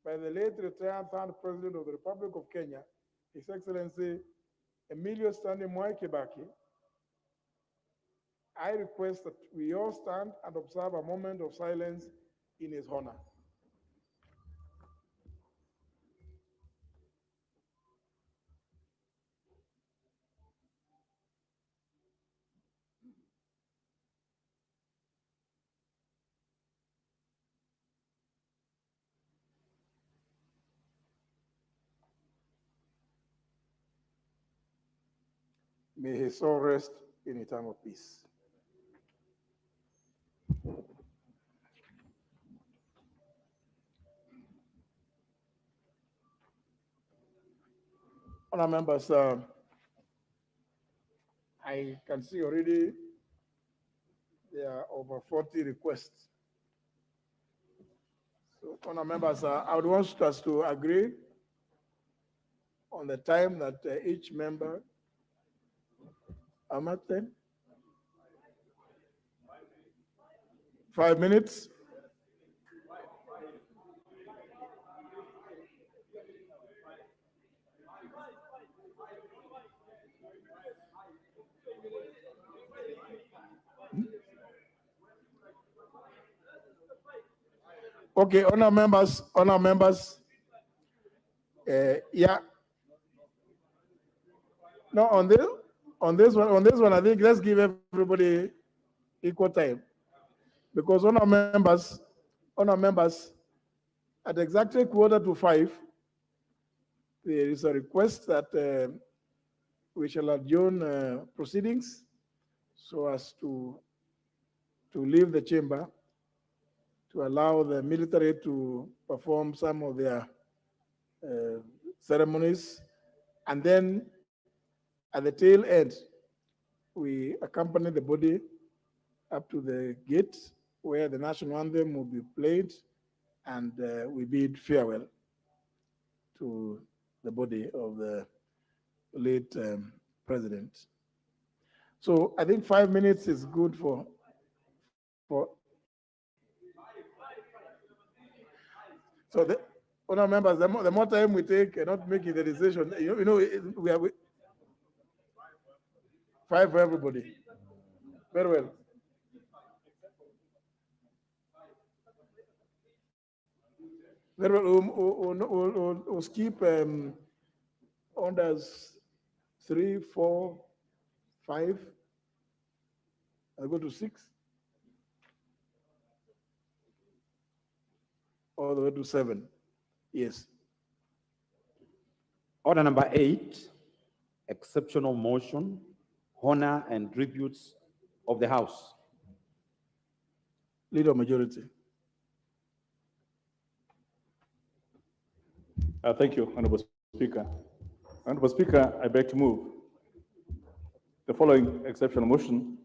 by the late retired third President of the Republic of Kenya, His Excellency Emilio Stanley Mwai Kibaki, I request that we all stand and observe a moment of silence in his honor. May his soul rest in eternal peace. Honour members, I can see already there are over 40 requests. So, honour members, I would want us to agree on the time that each member, how much time? 5 minutes. Okay, honour members, yeah. No, on this one, I think let's give everybody equal time, because honour members, at exactly 4:45, there is a request that we shall adjourn proceedings so as to leave the chamber to allow the military to perform some of their ceremonies, and then at the tail end, we accompany the body up to the gate where the national anthem will be played, and we bid farewell to the body of the late president. So I think 5 minutes is good for so the honour members, the more time we take not making the decision, you know, we have 5 for everybody. Very well. Very well. We'll skip orders 3, 4, 5. I'll go to 6. All the way to 7. Yes. Order number 8, exceptional motion, honor and tributes of the House. Leader majority. Thank you, Honorable Speaker. Honorable Speaker, I beg to move the following exceptional motion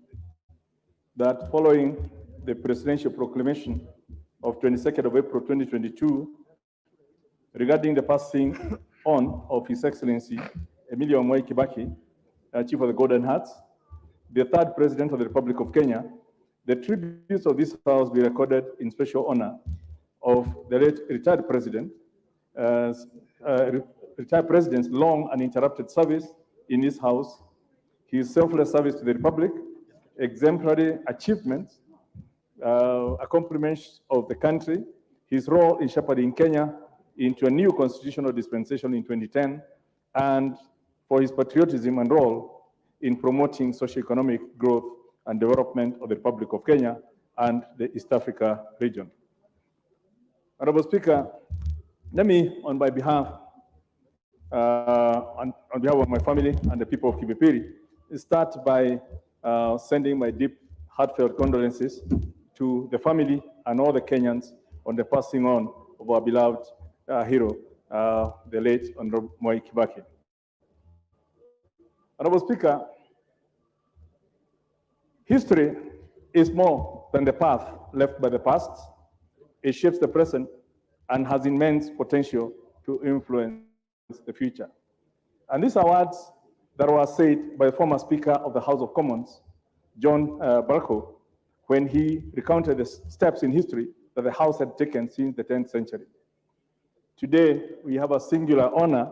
that following the presidential proclamation of 22nd of April 2022 regarding the passing on of His Excellency Emilio Mwai Kibaki, Chief of the Golden Hearts, the third President of the Republic of Kenya, the tributes of this House be recorded in special honor of the late retired President, retired President's long uninterrupted service in this House, his selfless service to the Republic, exemplary achievements, accomplishments of the country, his role in shepherding Kenya into a new constitutional dispensation in 2010, and for his patriotism and role in promoting socio-economic growth and development of the Republic of Kenya and the East Africa region. Honorable Speaker, let me, on my behalf, on behalf of my family and the people of Kibipiri, start by sending my deep, heartfelt condolences to the family and all the Kenyans on the passing on of our beloved hero, the late Honorable Mwai Kibaki. Honorable Speaker, history is more than the path left by the past. It shapes the present and has immense potential to influence the future. And these are words that were said by the former Speaker of the House of Commons, John Barco, when he recounted the steps in history that the House had taken since the 10th century. Today, we have a singular honor,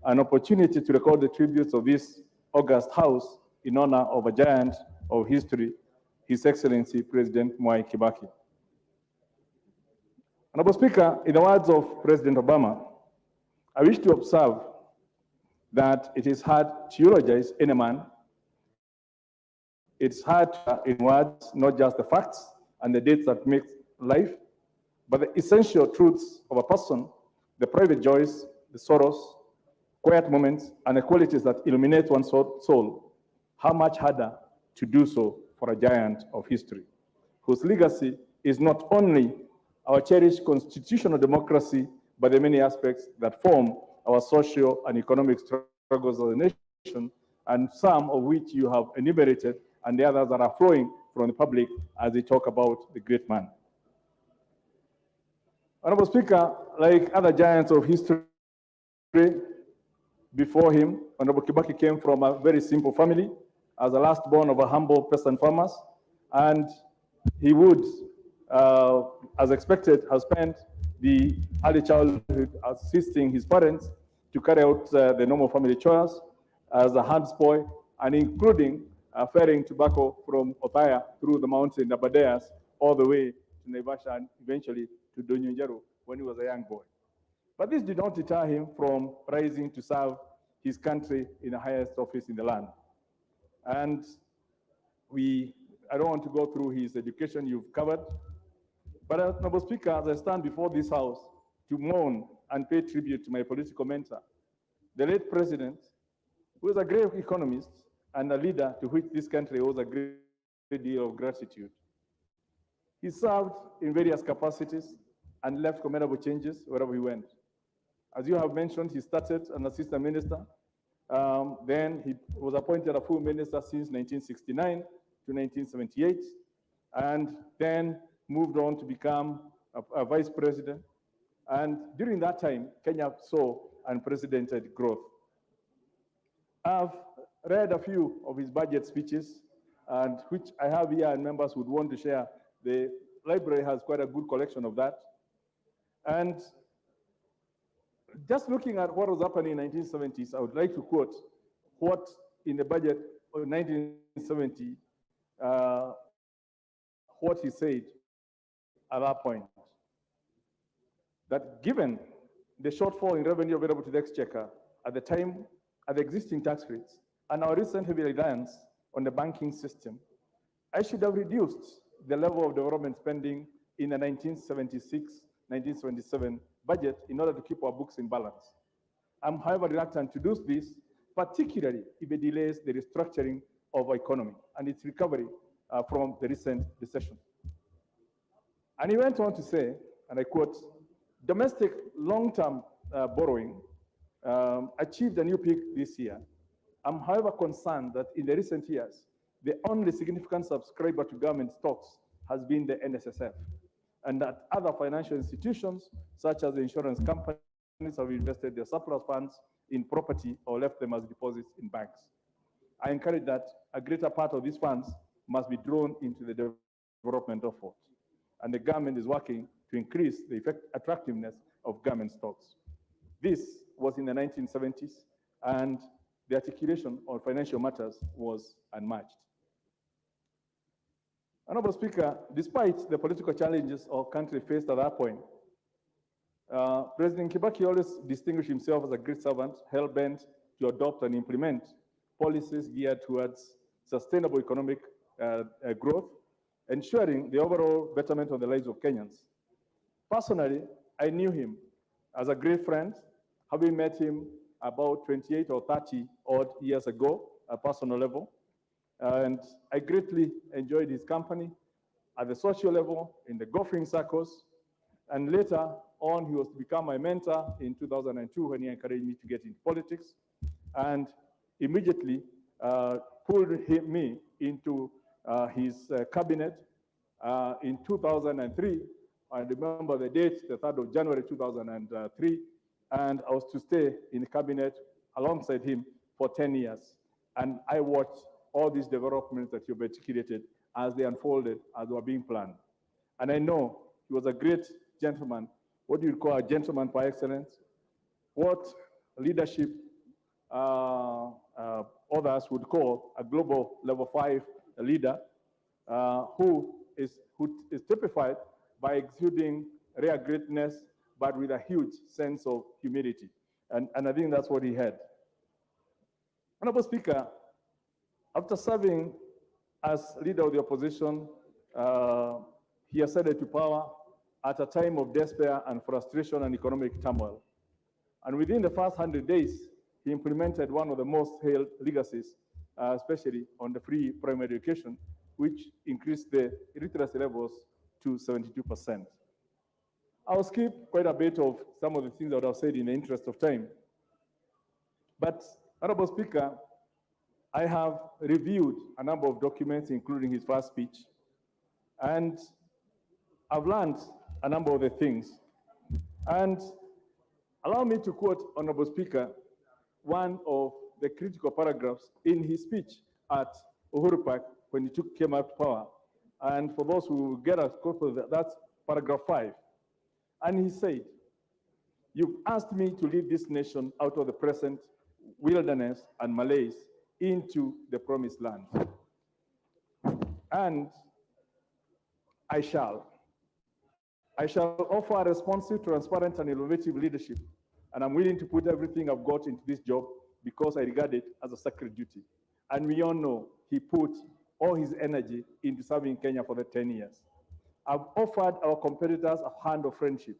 an opportunity to record the tributes of this august house in honor of a giant of history, His Excellency President Mwai Kibaki. Honorable Speaker, in the words of President Obama, I wish to observe that it is hard to eulogize any man. It's hard to, in words, not just the facts and the dates that make life, but the essential truths of a person, the private joys, the sorrows, quiet moments, and the qualities that illuminate one's soul. How much harder to do so for a giant of history, whose legacy is not only our cherished constitutional democracy, but the many aspects that form our social and economic struggles as a nation, and some of which you have enumerated, and the others that are flowing from the public as they talk about the great man. Honorable Speaker, like other giants of history before him, Honorable Kibaki came from a very simple family as the last born of a humble peasant farmers, and he would, as expected, have spent the early childhood assisting his parents to carry out the normal family chores as a handsboy, and including ferrying tobacco from Othaya through the mountain Abadeas all the way to Naivasha and eventually to Donyunjeru when he was a young boy. But this did not deter him from rising to serve his country in the highest office in the land. And I don't want to go through his education, you've covered. But Honorable Speaker, as I stand before this House to mourn and pay tribute to my political mentor, the late President, who is a great economist and a leader to which this country owes a great deal of gratitude. He served in various capacities and left commendable changes wherever he went. As you have mentioned, he started an assistant minister. Then he was appointed a full minister since 1969 to 1978, and then moved on to become a vice president. And during that time, Kenya saw unprecedented growth. I've read a few of his budget speeches, and which I have here, and members would want to share. The library has quite a good collection of that. And just looking at what was happening in the 1970s, I would like to quote what in the budget of 1970, what he said at that point. That given the shortfall in revenue available to the exchequer at the time, at the existing tax rates, and our recent heavy reliance on the banking system, I should have reduced the level of development spending in the 1976-1977 budget in order to keep our books in balance. I'm, however, reluctant to do this, particularly if it delays the restructuring of our economy and its recovery from the recent recession. And he went on to say, and I quote, domestic long-term borrowing achieved a new peak this year. I'm, however, concerned that in the recent years, the only significant subscriber to government stocks has been the NSSF, and that other financial institutions, such as the insurance companies, have invested their surplus funds in property or left them as deposits in banks. I encourage that a greater part of these funds must be drawn into the development effort, and the government is working to increase the attractiveness of government stocks. This was in the 1970s, and the articulation on financial matters was unmatched. Honorable Speaker, despite the political challenges our country faced at that point, President Kibaki always distinguished himself as a great servant, hell-bent to adopt and implement policies geared towards sustainable economic growth, ensuring the overall betterment of the lives of Kenyans. Personally, I knew him as a great friend, having met him about 28 or 30 odd years ago at a personal level. And I greatly enjoyed his company at the social level, in the golfing circles, and later on, he was to become my mentor in 2002 when he encouraged me to get into politics, and immediately pulled me into his cabinet in 2003. I remember the date, the 3rd of January 2003, and I was to stay in the cabinet alongside him for 10 years. And I watched all these developments that you've articulated as they unfolded, as they were being planned. And I know he was a great gentleman what you call a gentleman par excellence, what leadership others would call a global level 5 leader, who is typified by exuding rare greatness, but with a huge sense of humility. And I think that's what he had. Honorable Speaker, after serving as leader of the opposition, he ascended to power at a time of despair and frustration and economic turmoil. And within the first 100 days, he implemented one of the most hailed legacies, especially on the free primary education, which increased the literacy levels to 72%. I'll skip quite a bit of some of the things that I've said in the interest of time. But, Honorable Speaker, I have reviewed a number of documents, including his first speech, and I've learned a number of the things. And allow me to quote, Honorable Speaker, one of the critical paragraphs in his speech at Uhuru Park when he came up to power. And for those who get a copy of that, that's paragraph 5. And he said, "You've asked me to lead this nation out of the present wilderness and malaise into the promised land. And I shall offer a responsive, transparent, and innovative leadership. And I'm willing to put everything I've got into this job because I regard it as a sacred duty." And we all know he put all his energy into serving Kenya for the 10 years. I've offered our competitors a hand of friendship.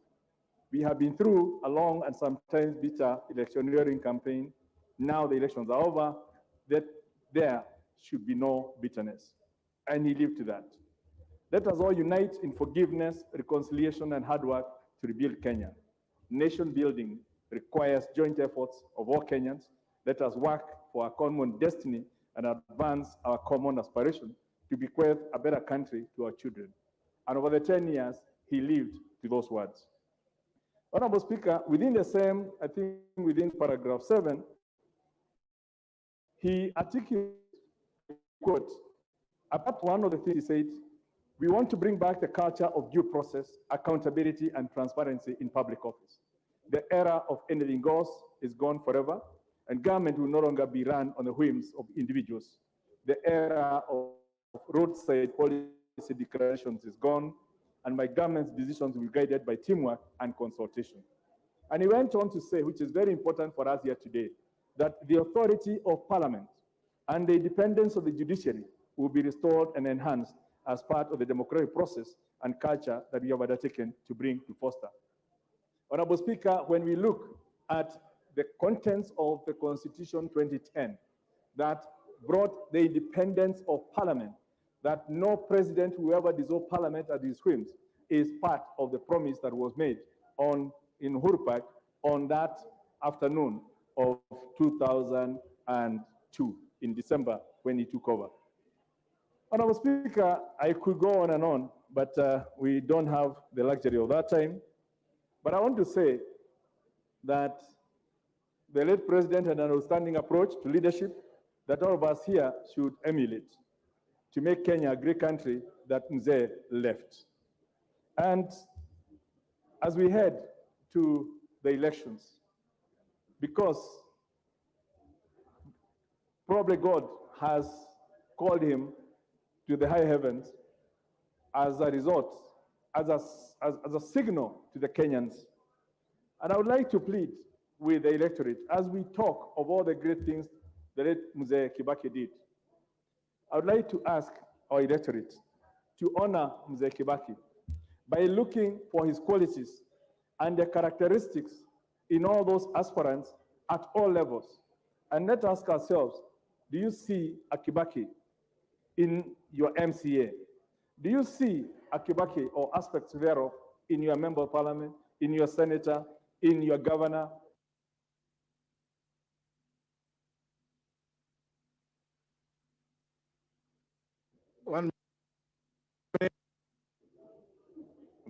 We have been through a long and sometimes bitter electioneering campaign. Now the elections are over, that there should be no bitterness. And he lived to that. Let us all unite in forgiveness, reconciliation, and hard work to rebuild Kenya. Nation building requires joint efforts of all Kenyans. Let us work for our common destiny and advance our common aspiration to bequeath a better country to our children. And over the 10 years, he lived to those words. Honorable Speaker, within the same, I think within paragraph 7, he articulated, quote, apart one of the things he said, "We want to bring back the culture of due process, accountability, and transparency in public office. The era of anything goes is gone forever, and government will no longer be run on the whims of individuals. The era of roadside policy declarations is gone, and my government's decisions will be guided by teamwork and consultation." And he went on to say, which is very important for us here today, that the authority of Parliament and the independence of the judiciary will be restored and enhanced as part of the democratic process and culture that we have undertaken to bring to foster. Honorable Speaker, when we look at the contents of the Constitution 2010 that brought the independence of Parliament, that no president will ever dissolve Parliament at his whims, is part of the promise that was made in Uhuru Park on that afternoon of 2002 in December when he took over. Honorable Speaker, I could go on and on, but we don't have the luxury of that time. But I want to say that the late president had an outstanding approach to leadership that all of us here should emulate to make Kenya a great country that Mzee left. And as we head to the elections, because probably God has called him to the high heavens as a result, as a signal to the Kenyans. And I would like to plead with the electorate as we talk of all the great things the late Mwai Kibaki did. I would like to ask our electorate to honor Mwai Kibaki by looking for his qualities and the characteristics in all those aspirants at all levels. And let's ask ourselves, do you see a Kibaki in your MCA? Do you see a Kibaki or aspects thereof in your member of parliament, in your senator, in your governor?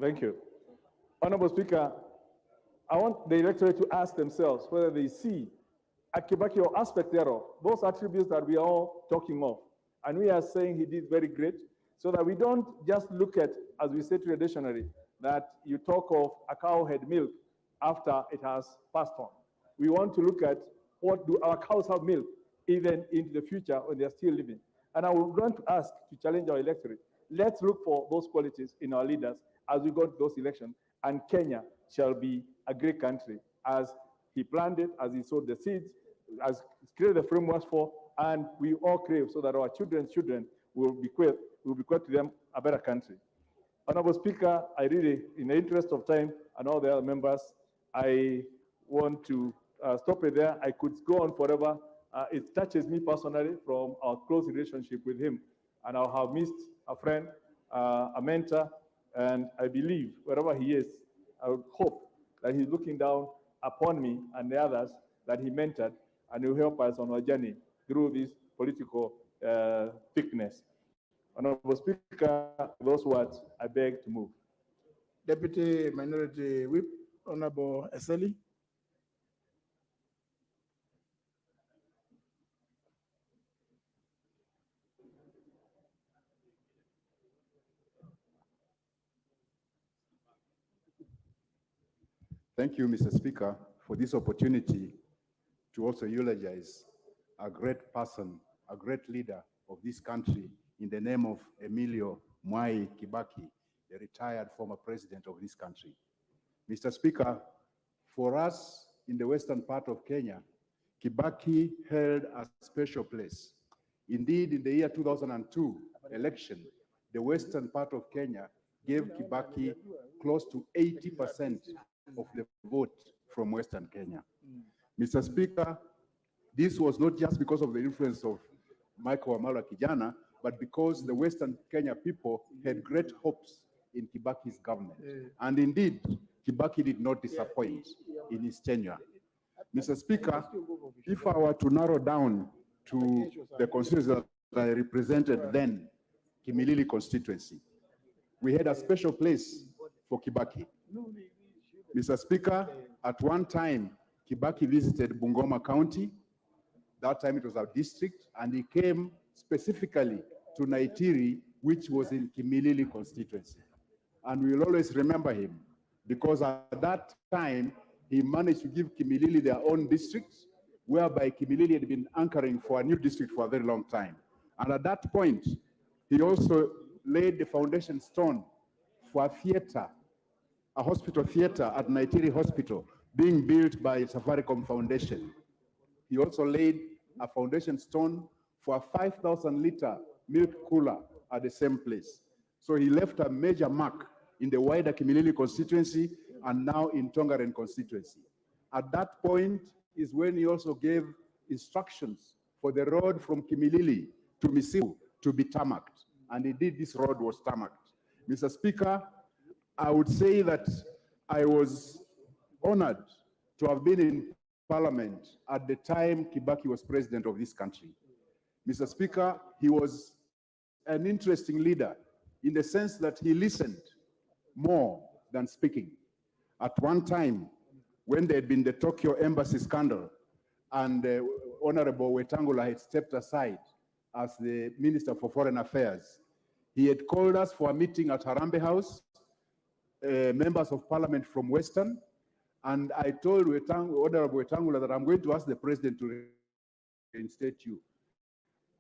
Thank you. Honorable Speaker, I want the electorate to ask themselves whether they see a Kibaki or aspect thereof, those attributes that we are all talking of. And we are saying he did very great, so that we don't just look at, as we say traditionally, that you talk of a cow had milk after it has passed on. We want to look at what do our cows have milk even into the future when they are still living. And I would want to ask to challenge our electorate. Let's look for those qualities in our leaders as we go to those elections. And Kenya shall be a great country as he planted, as he sowed the seeds, as created the frameworks for, and we all crave so that our children's children will bequeath to them a better country. Honorable Speaker, I really, in the interest of time and all the other members, I want to stop it there. I could go on forever. It touches me personally from our close relationship with him, and I'll have missed a friend, a mentor, and I believe wherever he is, I would hope that he's looking down upon me and the others that he mentored, and will help us on our journey through this political thickness. Honorable Speaker, those words, I beg to move. Deputy Minority Whip, Honorable Eseli. Thank you, Mr. Speaker, for this opportunity to also eulogize a great person, a great leader of this country in the name of Emilio Mwai Kibaki, the retired former president of this country. Mr. Speaker, for us in the western part of Kenya, Kibaki held a special place. Indeed, in the year 2002 election, the western part of Kenya gave Kibaki close to 80% of the vote from Western Kenya. Mr. Speaker, this was not just because of the influence of Michael Wamalwa Kijana, but because the Western Kenya people had great hopes in Kibaki's government. And indeed, Kibaki did not disappoint in his tenure. Mr. Speaker, if I were to narrow down to the constituency that I represented then, Kimilili constituency, we had a special place for Kibaki. Mr. Speaker, at one time, Kibaki visited Bungoma County. That time it was our district, and he came specifically to Naitiri, which was in Kimilili constituency. And we will always remember him, because at that time, he managed to give Kimilili their own district, whereby Kimilili had been anchoring for a new district for a very long time. And at that point, he also laid the foundation stone for a theater, a hospital theater at Naitiri Hospital, being built by Safaricom Foundation. He also laid a foundation stone for a 5,000-liter milk cooler at the same place. So he left a major mark in the wider Kimilili constituency and now in Tongaren constituency. At that point is when he also gave instructions for the road from Kimilili to Misiu to be tarmacked. And indeed, this road was tarmacked. Mr. Speaker, I would say that I was honored to have been in Parliament at the time Kibaki was president of this country. Mr. Speaker, he was an interesting leader in the sense that he listened more than speaking. At one time, when there had been the Tokyo embassy scandal and Honorable Wetangula had stepped aside as the Minister for Foreign Affairs, he had called us for a meeting at Harambee House, members of Parliament from Western, and I told Honorable Wetangula that I'm going to ask the President to reinstate you.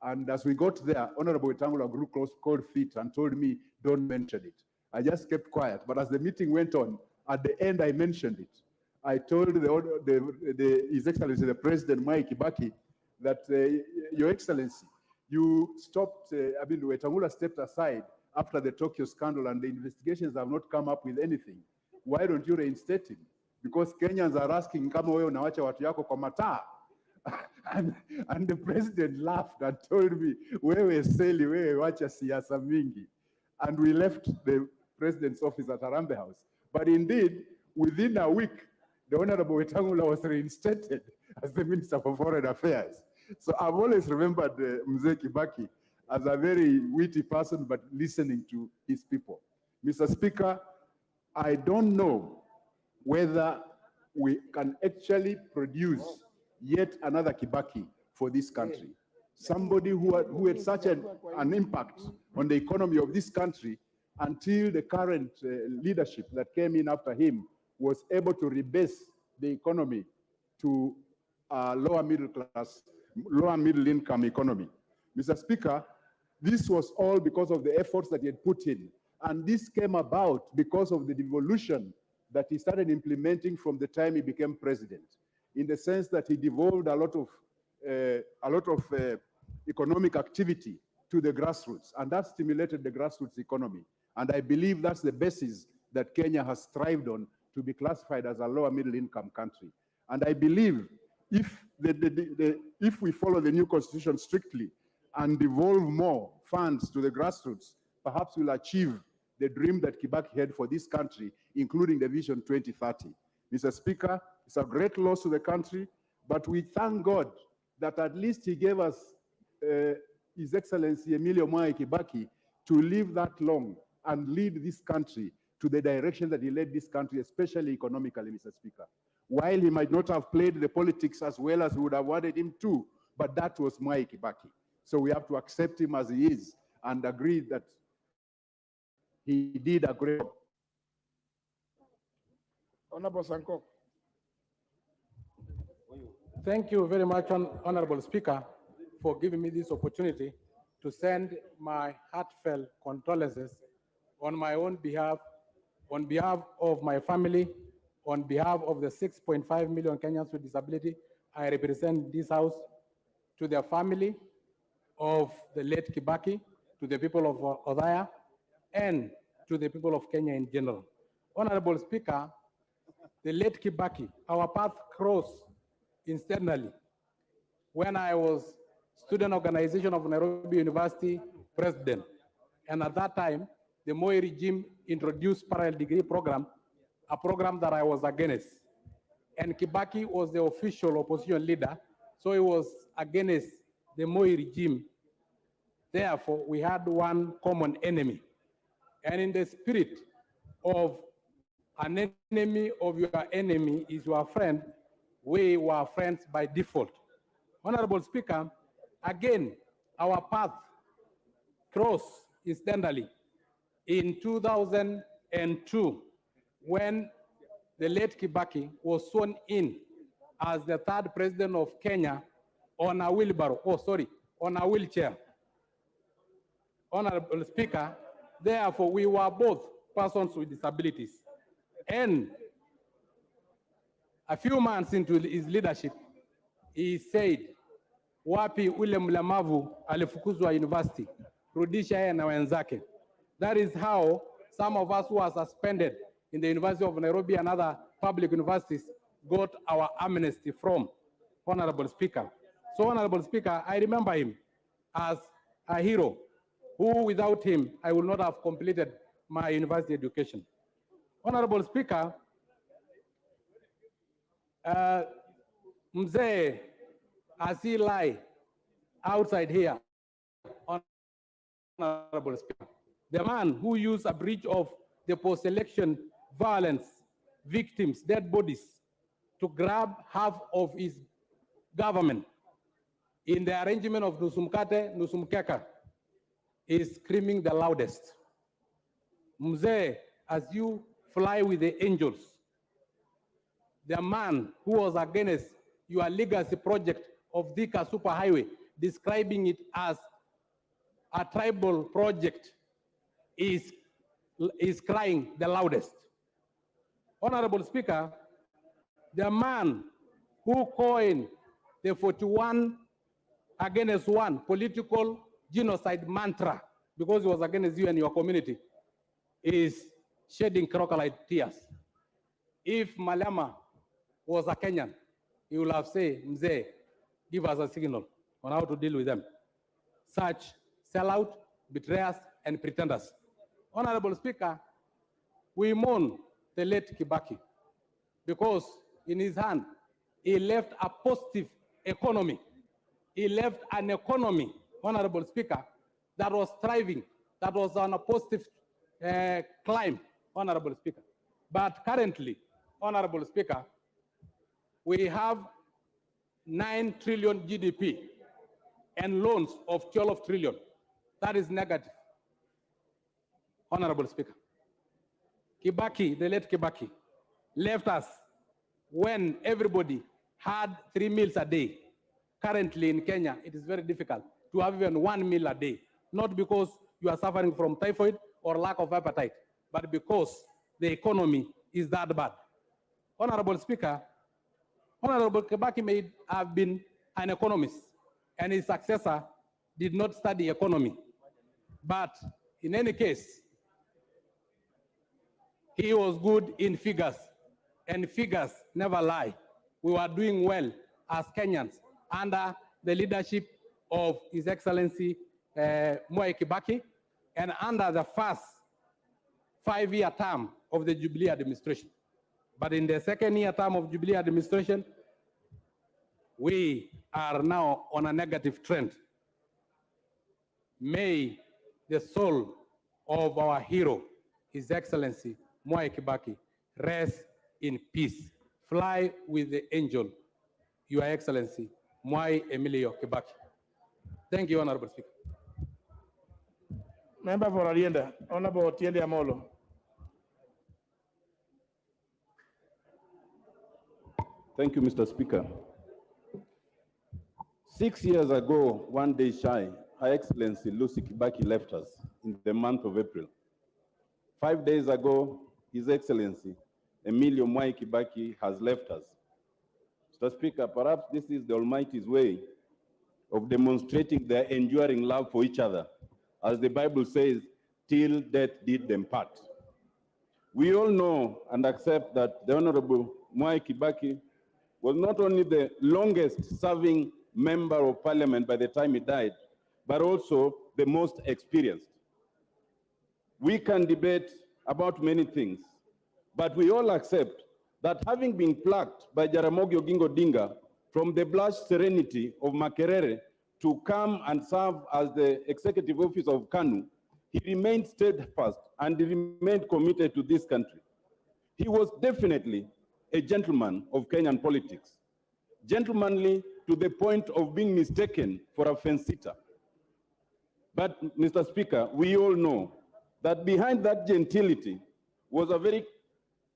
And as we got there, Honorable Wetangula grew close, cold feet and told me, don't mention it. I just kept quiet, but as the meeting went on, at the end I mentioned it. I told His Excellency, the President, Mwai Kibaki, that Your Excellency, you stopped, Wetangula stepped aside after the Tokyo scandal and the investigations have not come up with anything. Why don't you reinstate him? Because Kenyans are asking, kama wewe unawacha watu yako kwa mataa. And the president laughed and told me, wewe seli, wewe wacha siasa mingi. And we left the president's office at Harambee House. But indeed, within a week, the Honorable Wetangula was reinstated as the Minister for Foreign Affairs. So I've always remembered Mzee Kibaki as a very witty person, but listening to his people. Mr. Speaker, I don't know whether we can actually produce yet another Kibaki for this country. Somebody who had such an impact on the economy of this country until the current leadership that came in after him was able to rebase the economy to lower middle income economy. Mr. Speaker, this was all because of the efforts that he had put in. And this came about because of the devolution that he started implementing from the time he became president, in the sense that he devolved a lot of economic activity to the grassroots, and that stimulated the grassroots economy. And I believe that's the basis that Kenya has thrived on to be classified as a lower middle income country. And I believe if we follow the new constitution strictly and devolve more funds to the grassroots, perhaps we'll achieve the dream that Kibaki had for this country, including the Vision 2030. Mr. Speaker, it's a great loss to the country, but we thank God that at least he gave us His Excellency Emilio Mwai Kibaki to live that long and lead this country to the direction that he led this country, especially economically, Mr. Speaker. While he might not have played the politics as well as we would have wanted him to, but that was Mwai Kibaki. So we have to accept him as he is and agree that he did a great job. Honorable Sanko. Thank you very much, Honorable Speaker, for giving me this opportunity to send my heartfelt condolences on my own behalf, on behalf of my family, on behalf of the 6.5 million Kenyans with disability. I represent this House, to the family of the late Kibaki, to the people of Othaya, and to the people of Kenya in general. Honorable Speaker, the late Kibaki, our path crossed instantly when I was student organization of Nairobi University president. And at that time, the Moi regime introduced parallel degree program, a program that I was against. And Kibaki was the official opposition leader, so he was against the Moi regime. Therefore, we had one common enemy. And in the spirit of an enemy of your enemy is your friend, we were friends by default. Honorable Speaker, again, our path crossed instantly in 2002 when the late Kibaki was sworn in as the third president of Kenya on a wheelbarrow, on a wheelchair. Honorable Speaker, therefore we were both persons with disabilities. And a few months into his leadership, he said, wapi ule mlemavu alifukuzwa university, rudisha yeye na wenzake. That is how some of us who are suspended in the University of Nairobi and other public universities got our amnesty from, Honorable Speaker. So, Honorable Speaker, I remember him as a hero who, without him, I would not have completed my university education. Honorable Speaker, Mzee, as he lie outside here, Honorable Speaker, the man who used a breach of the post-election violence victims' dead bodies to grab half of his government in the arrangement of Nusumkate, Nusumkeka, is screaming the loudest. Mzee, as you fly with the angels, the man who was against your legacy project of Thika Superhighway, describing it as a tribal project, is crying the loudest. Honorable Speaker, the man who coined the 41 against one political genocide mantra, because it was against you and your community, is shedding crocodile tears. If Malema was a Kenyan, he would have said, Mzee, give us a signal on how to deal with them. Such sellout, betrayers, and pretenders. Honorable Speaker, we mourn the late Kibaki because in his hand, he left a positive economy. He left an economy, Honorable Speaker, that was thriving, that was on a positive climb, Honorable Speaker. But currently, Honorable Speaker, we have 9 trillion GDP and loans of 12 trillion. That is negative. Honorable Speaker, Kibaki, the late Kibaki, left us when everybody had 3 meals a day. Currently in Kenya, it is very difficult to have even 1 meal a day, not because you are suffering from typhoid or lack of appetite, but because the economy is that bad. Honorable Speaker, Honorable Kibaki may have been an economist, and his successor did not study economy. But in any case, he was good in figures, and figures never lie. We were doing well as Kenyans under the leadership of His Excellency Mwai Kibaki, and under the first 5-year term of the Jubilee administration. But in the second-year term of Jubilee administration, we are now on a negative trend. May the soul of our hero, His Excellency Mwai Kibaki, rest in peace. Fly with the angel, Your Excellency Mwai Emilio Kibaki. Thank you, Honorable Speaker. Member for Arienda, Honorable Tiende Amolo. Thank you, Mr. Speaker. 6 years ago, one day shy, Her Excellency Lucy Kibaki left us in the month of April. 5 days ago, His Excellency Emilio Mwai Kibaki has left us. Mr. Speaker, perhaps this is the Almighty's way of demonstrating their enduring love for each other, as the Bible says, till death did them part. We all know and accept that the Honorable Mwai Kibaki was not only the longest serving member of parliament by the time he died, but also the most experienced. We can debate about many things, but we all accept that having been plucked by Jaramogi Oginga Odinga from the blush serenity of Makerere to come and serve as the executive officer of KANU, he remained steadfast and he remained committed to this country. He was definitely a gentleman of Kenyan politics, gentlemanly to the point of being mistaken for a fence-sitter. But, Mr. Speaker, we all know that behind that gentility was a very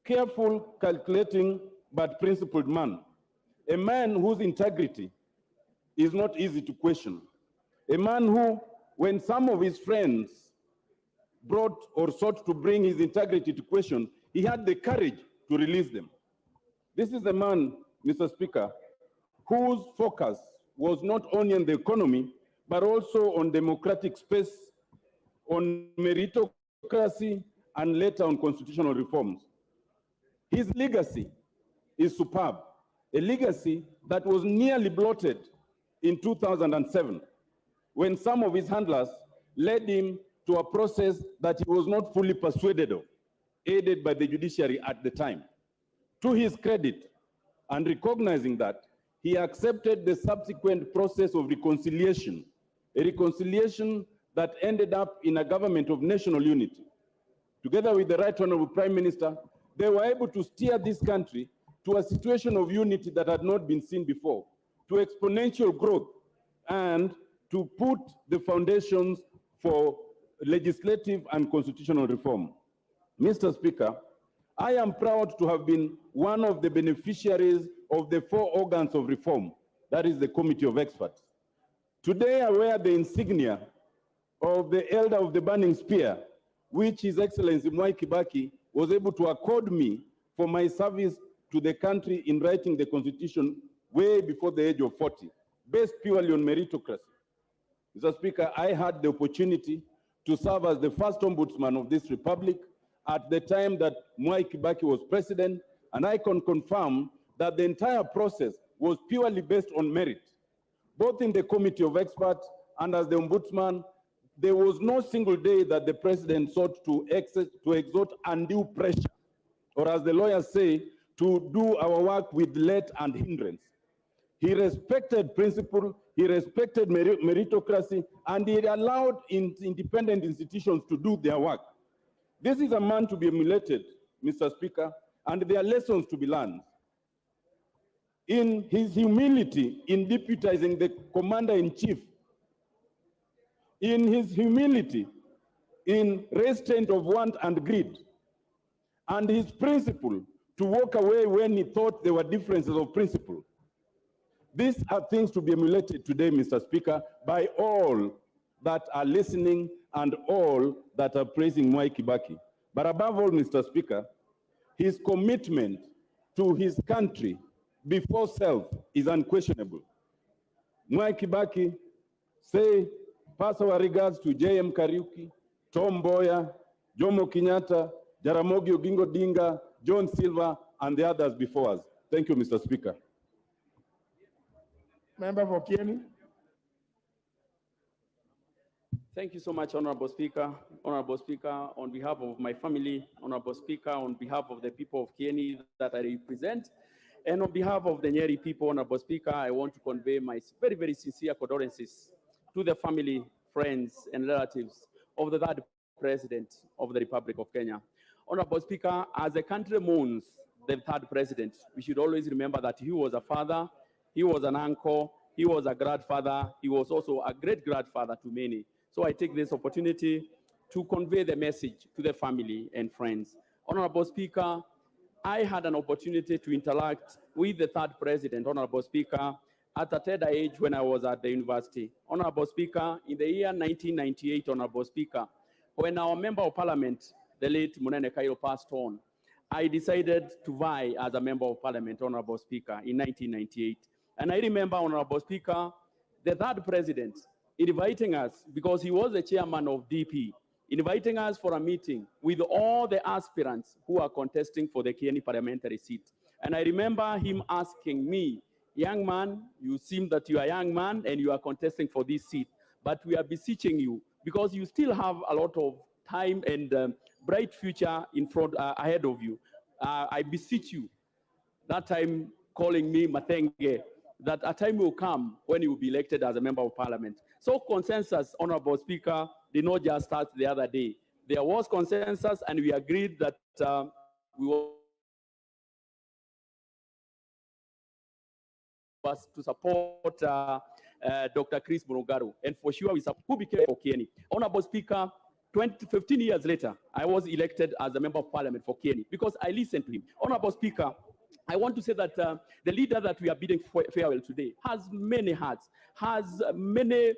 careful, calculating, but principled man, a man whose integrity is not easy to question, a man who, when some of his friends brought or sought to bring his integrity to question, he had the courage to release them. This is a man, Mr. Speaker, whose focus was not only on the economy, but also on democratic space, on meritocracy, and later on constitutional reforms. His legacy is superb, a legacy that was nearly blotted in 2007, when some of his handlers led him to a process that he was not fully persuaded of, aided by the judiciary at the time. To his credit, and recognizing that, he accepted the subsequent process of reconciliation, a reconciliation that ended up in a government of national unity. Together with the Right Honorable Prime Minister, they were able to steer this country to a situation of unity that had not been seen before, to exponential growth, and to put the foundations for legislative and constitutional reform. Mr. Speaker, I am proud to have been one of the beneficiaries of the 4 organs of reform, that is the Committee of Experts. Today I wear the insignia of the Elder of the Burning Spear, which His Excellency Mwai Kibaki was able to accord me for my service to the country in writing the Constitution way before the age of 40, based purely on meritocracy. Mr. Speaker, I had the opportunity to serve as the first ombudsman of this republic at the time that Mwai Kibaki was president, and I can confirm that the entire process was purely based on merit. Both in the Committee of Experts and as the ombudsman, there was no single day that the president sought to exert undue pressure, or as the lawyers say, to do our work with let and hindrance. He respected principle, he respected meritocracy, and he allowed independent institutions to do their work. This is a man to be emulated, Mr. Speaker, and there are lessons to be learned. In his humility in deputizing the commander-in-chief, in his humility in restraint of want and greed, and his principle to walk away when he thought there were differences of principle. These are things to be emulated today, Mr. Speaker, by all that are listening and all that are praising Mwai Kibaki. But above all, Mr. Speaker, his commitment to his country before self is unquestionable. Mwai Kibaki, say, pass our regards to J.M. Kariuki, Tom Mboya, Jomo Kenyatta, Jaramogi Oginga Odinga, John Silver, and the others before us. Thank you, Mr. Speaker. Member for Kieni. Thank you so much, Honorable Speaker. Honorable Speaker, on behalf of my family, Honorable Speaker, on behalf of the people of Kieni that I represent, and on behalf of the Nyeri people, Honorable Speaker, I want to convey my very, very sincere condolences to the family, friends, and relatives of the third President of the Republic of Kenya. Honorable Speaker, as the country mourns the third President, we should always remember that he was a father, he was an uncle, he was a grandfather, he was also a great-grandfather to many. So I take this opportunity to convey the message to the family and friends. Honorable Speaker, I had an opportunity to interact with the third President, Honorable Speaker, at a tender age when I was at the university. Honorable Speaker, in the year 1998, Honorable Speaker, when our Member of Parliament, the late Munene Kairo, passed on, I decided to vie as a Member of Parliament, Honorable Speaker, in 1998. And I remember, Honorable Speaker, the third President inviting us, because he was the chairman of DP, inviting us for a meeting with all the aspirants who are contesting for the Kieni parliamentary seat. And I remember him asking me, young man, you seem that you are a young man and you are contesting for this seat, but we are beseeching you because you still have a lot of time and bright future in front ahead of you. I beseech you, that time calling me Matenge, that a time will come when you will be elected as a Member of Parliament. So consensus, Honorable Speaker, did not just start the other day. There was consensus and we agreed that we was to support Dr. Chris Murugaru, and for sure we support who became for Kieni. Honorable Speaker, 15 years later, I was elected as a Member of Parliament for Kieni because I listened to him. Honorable Speaker, I want to say that the leader that we are bidding farewell today has many hearts, has many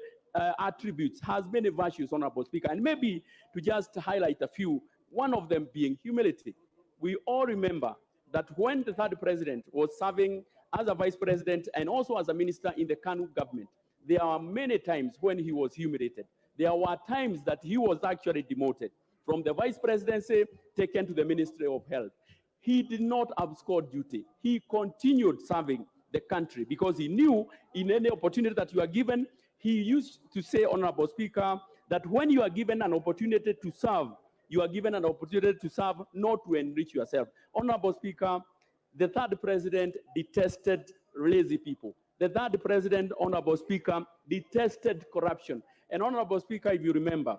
attributes, has many virtues, Honorable Speaker, and maybe to just highlight a few, one of them being humility. We all remember that when the third president was serving as a vice president and also as a minister in the KANU government, there are many times when he was humiliated. There were times that he was actually demoted from the vice presidency taken to the Ministry of Health. He did not abscond duty. He continued serving the country because he knew in any opportunity that you are given, he used to say, Honorable Speaker, that when you are given an opportunity to serve, you are given an opportunity to serve, not to enrich yourself. Honorable Speaker, the third president detested lazy people. The third president, Honorable Speaker, detested corruption. And Honorable Speaker, if you remember,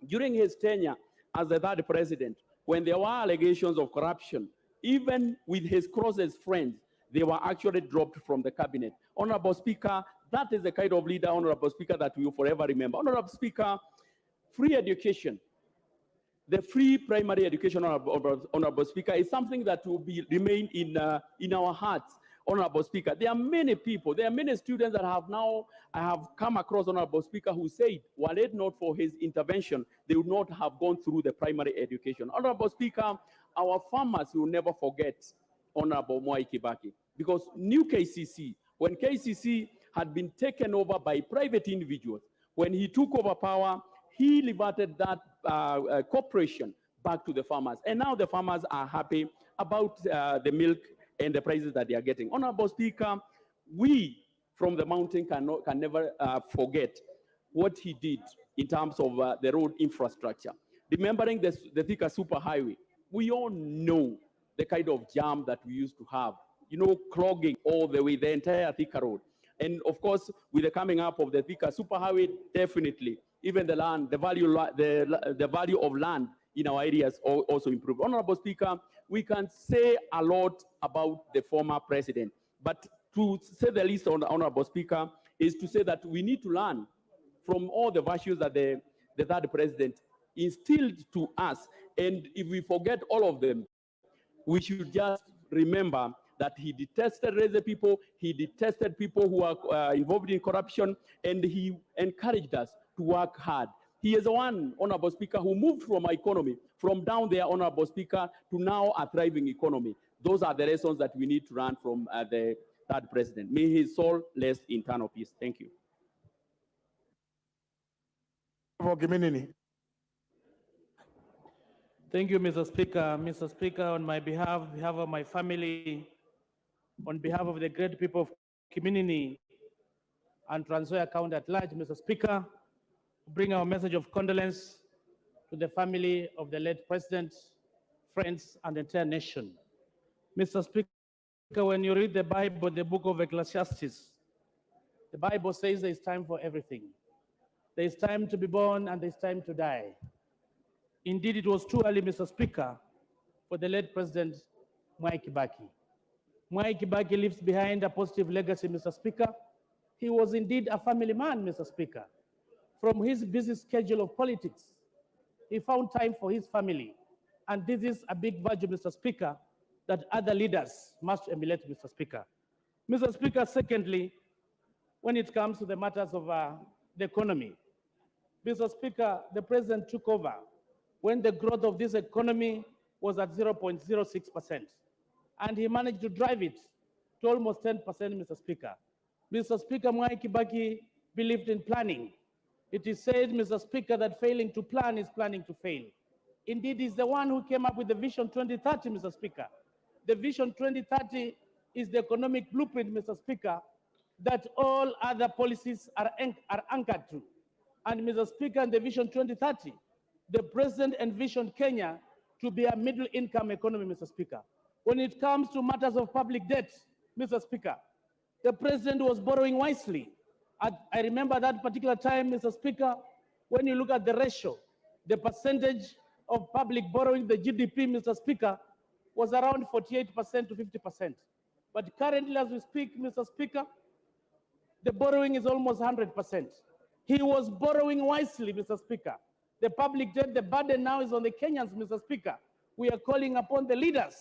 during his tenure as the third president, when there were allegations of corruption, even with his closest friends, they were actually dropped from the cabinet. Honorable Speaker, that is the kind of leader, Honorable Speaker, that we will forever remember. Honorable Speaker, free education, the free primary education, Honorable Speaker, is something that will remain in our hearts, Honorable Speaker. There are many people, there are many students that I have come across, Honorable Speaker, who said, were it not for his intervention, they would not have gone through the primary education. Honorable Speaker, our farmers will never forget Honorable Mwai Kibaki, because new KCC, when KCC had been taken over by private individuals, when he took over power, he liberted that corporation back to the farmers. And now the farmers are happy about the milk and the prices that they are getting. Honorable Speaker, we from the mountain can never forget what he did in terms of the road infrastructure. Remembering the Thika superhighway, we all know the kind of jam that we used to have, clogging all the way, the entire Thika road. And of course, with the coming up of the Thika superhighway, definitely, even the land, the value of land in our areas also improved. Honorable Speaker, we can say a lot about the former president, but to say the least, Honorable Speaker, is to say that we need to learn from all the virtues that the third president instilled to us. And if we forget all of them, we should just remember that he detested Reze people, he detested people who are involved in corruption, and he encouraged us to work hard. He is the one, Honorable Speaker, who moved from our economy, from down there, Honorable Speaker, to now a thriving economy. Those are the lessons that we need to learn from the third president. May his soul rest in eternal peace. Thank you. For Kiminini. Thank you, Mr. Speaker. Mr. Speaker, on my behalf of my family, on behalf of the great people of Kiminini and Trans Nzoia County at large, Mr. Speaker, bring our message of condolence to the family of the late president, friends, and the entire nation. Mr. Speaker, when you read the Bible, the book of Ecclesiastes, the Bible says there is time for everything. There is time to be born and there is time to die. Indeed, it was too early, Mr. Speaker, for the late President Mwai Kibaki. Mwai Kibaki leaves behind a positive legacy, Mr. Speaker. He was indeed a family man, Mr. Speaker. From his busy schedule of politics, he found time for his family. And this is a big virtue, Mr. Speaker, that other leaders must emulate, Mr. Speaker. Mr. Speaker, secondly, when it comes to the matters of the economy, Mr. Speaker, the president took over when the growth of this economy was at 0.06%. And he managed to drive it to almost 10%, Mr. Speaker. Mr. Speaker, Mwai Kibaki believed in planning. It is said, Mr. Speaker, that failing to plan is planning to fail. Indeed, he's the one who came up with the Vision 2030, Mr. Speaker. The Vision 2030 is the economic blueprint, Mr. Speaker, that all other policies are anchored to. And Mr. Speaker, in the Vision 2030, the president envisioned Kenya to be a middle income economy, Mr. Speaker. When it comes to matters of public debt, Mr. Speaker, the president was borrowing wisely. I remember that particular time, Mr. Speaker, when you look at the ratio, the percentage of public borrowing, the GDP, Mr. Speaker, was around 48% to 50%. But currently, as we speak, Mr. Speaker, the borrowing is almost 100%. He was borrowing wisely, Mr. Speaker. The public debt, the burden now is on the Kenyans, Mr. Speaker. We are calling upon the leaders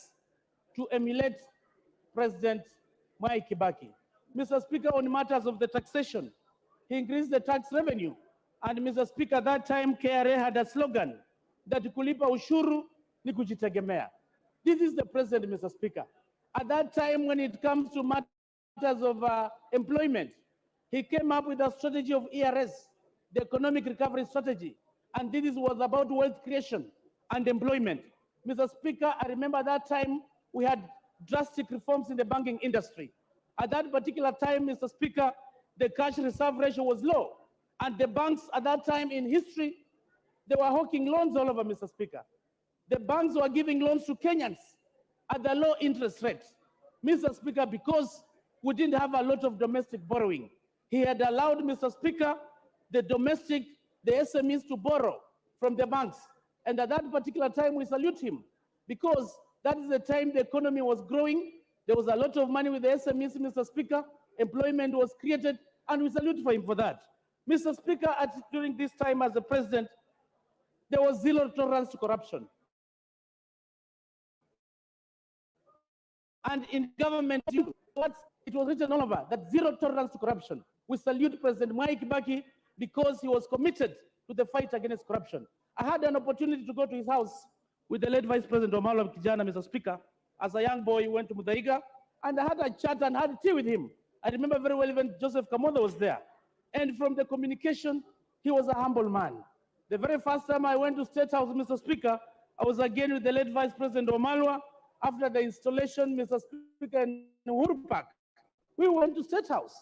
to emulate President Mwai Kibaki. Mr. Speaker, on matters of the taxation, he increased the tax revenue. And Mr. Speaker, that time KRA had a slogan that kulipa ushuru ni kujitegemea. This is the president, Mr. Speaker. At that time, when it comes to matters of employment, he came up with a strategy of ERS, the economic recovery strategy. And this was about wealth creation and employment. Mr. Speaker, I remember that time we had drastic reforms in the banking industry. At that particular time, Mr. Speaker, the cash reserve ratio was low. And the banks at that time in history, they were hawking loans all over, Mr. Speaker. The banks were giving loans to Kenyans at the low interest rate. Mr. Speaker, because we didn't have a lot of domestic borrowing, he had allowed, Mr. Speaker, the SMEs to borrow from the banks. And at that particular time, we salute him because that is the time the economy was growing. There was a lot of money with the SMEs, Mr. Speaker. Employment was created, and we salute for him for that. Mr. Speaker, during this time as the president, there was zero tolerance to corruption. And in government, it was written all over, that zero tolerance to corruption. We salute President Mwai Kibaki because he was committed to the fight against corruption. I had an opportunity to go to his house with the late Vice President Omalo Kijana, Mr. Speaker. As a young boy, he went to Muthaiga, and I had a chat and had tea with him. I remember very well even Joseph Kamoda was there. And from the communication, he was a humble man. The very first time I went to State House, Mr. Speaker, I was again with the late Vice President Omalwa. After the installation, Mr. Speaker, in Uhuru Park, we went to State House.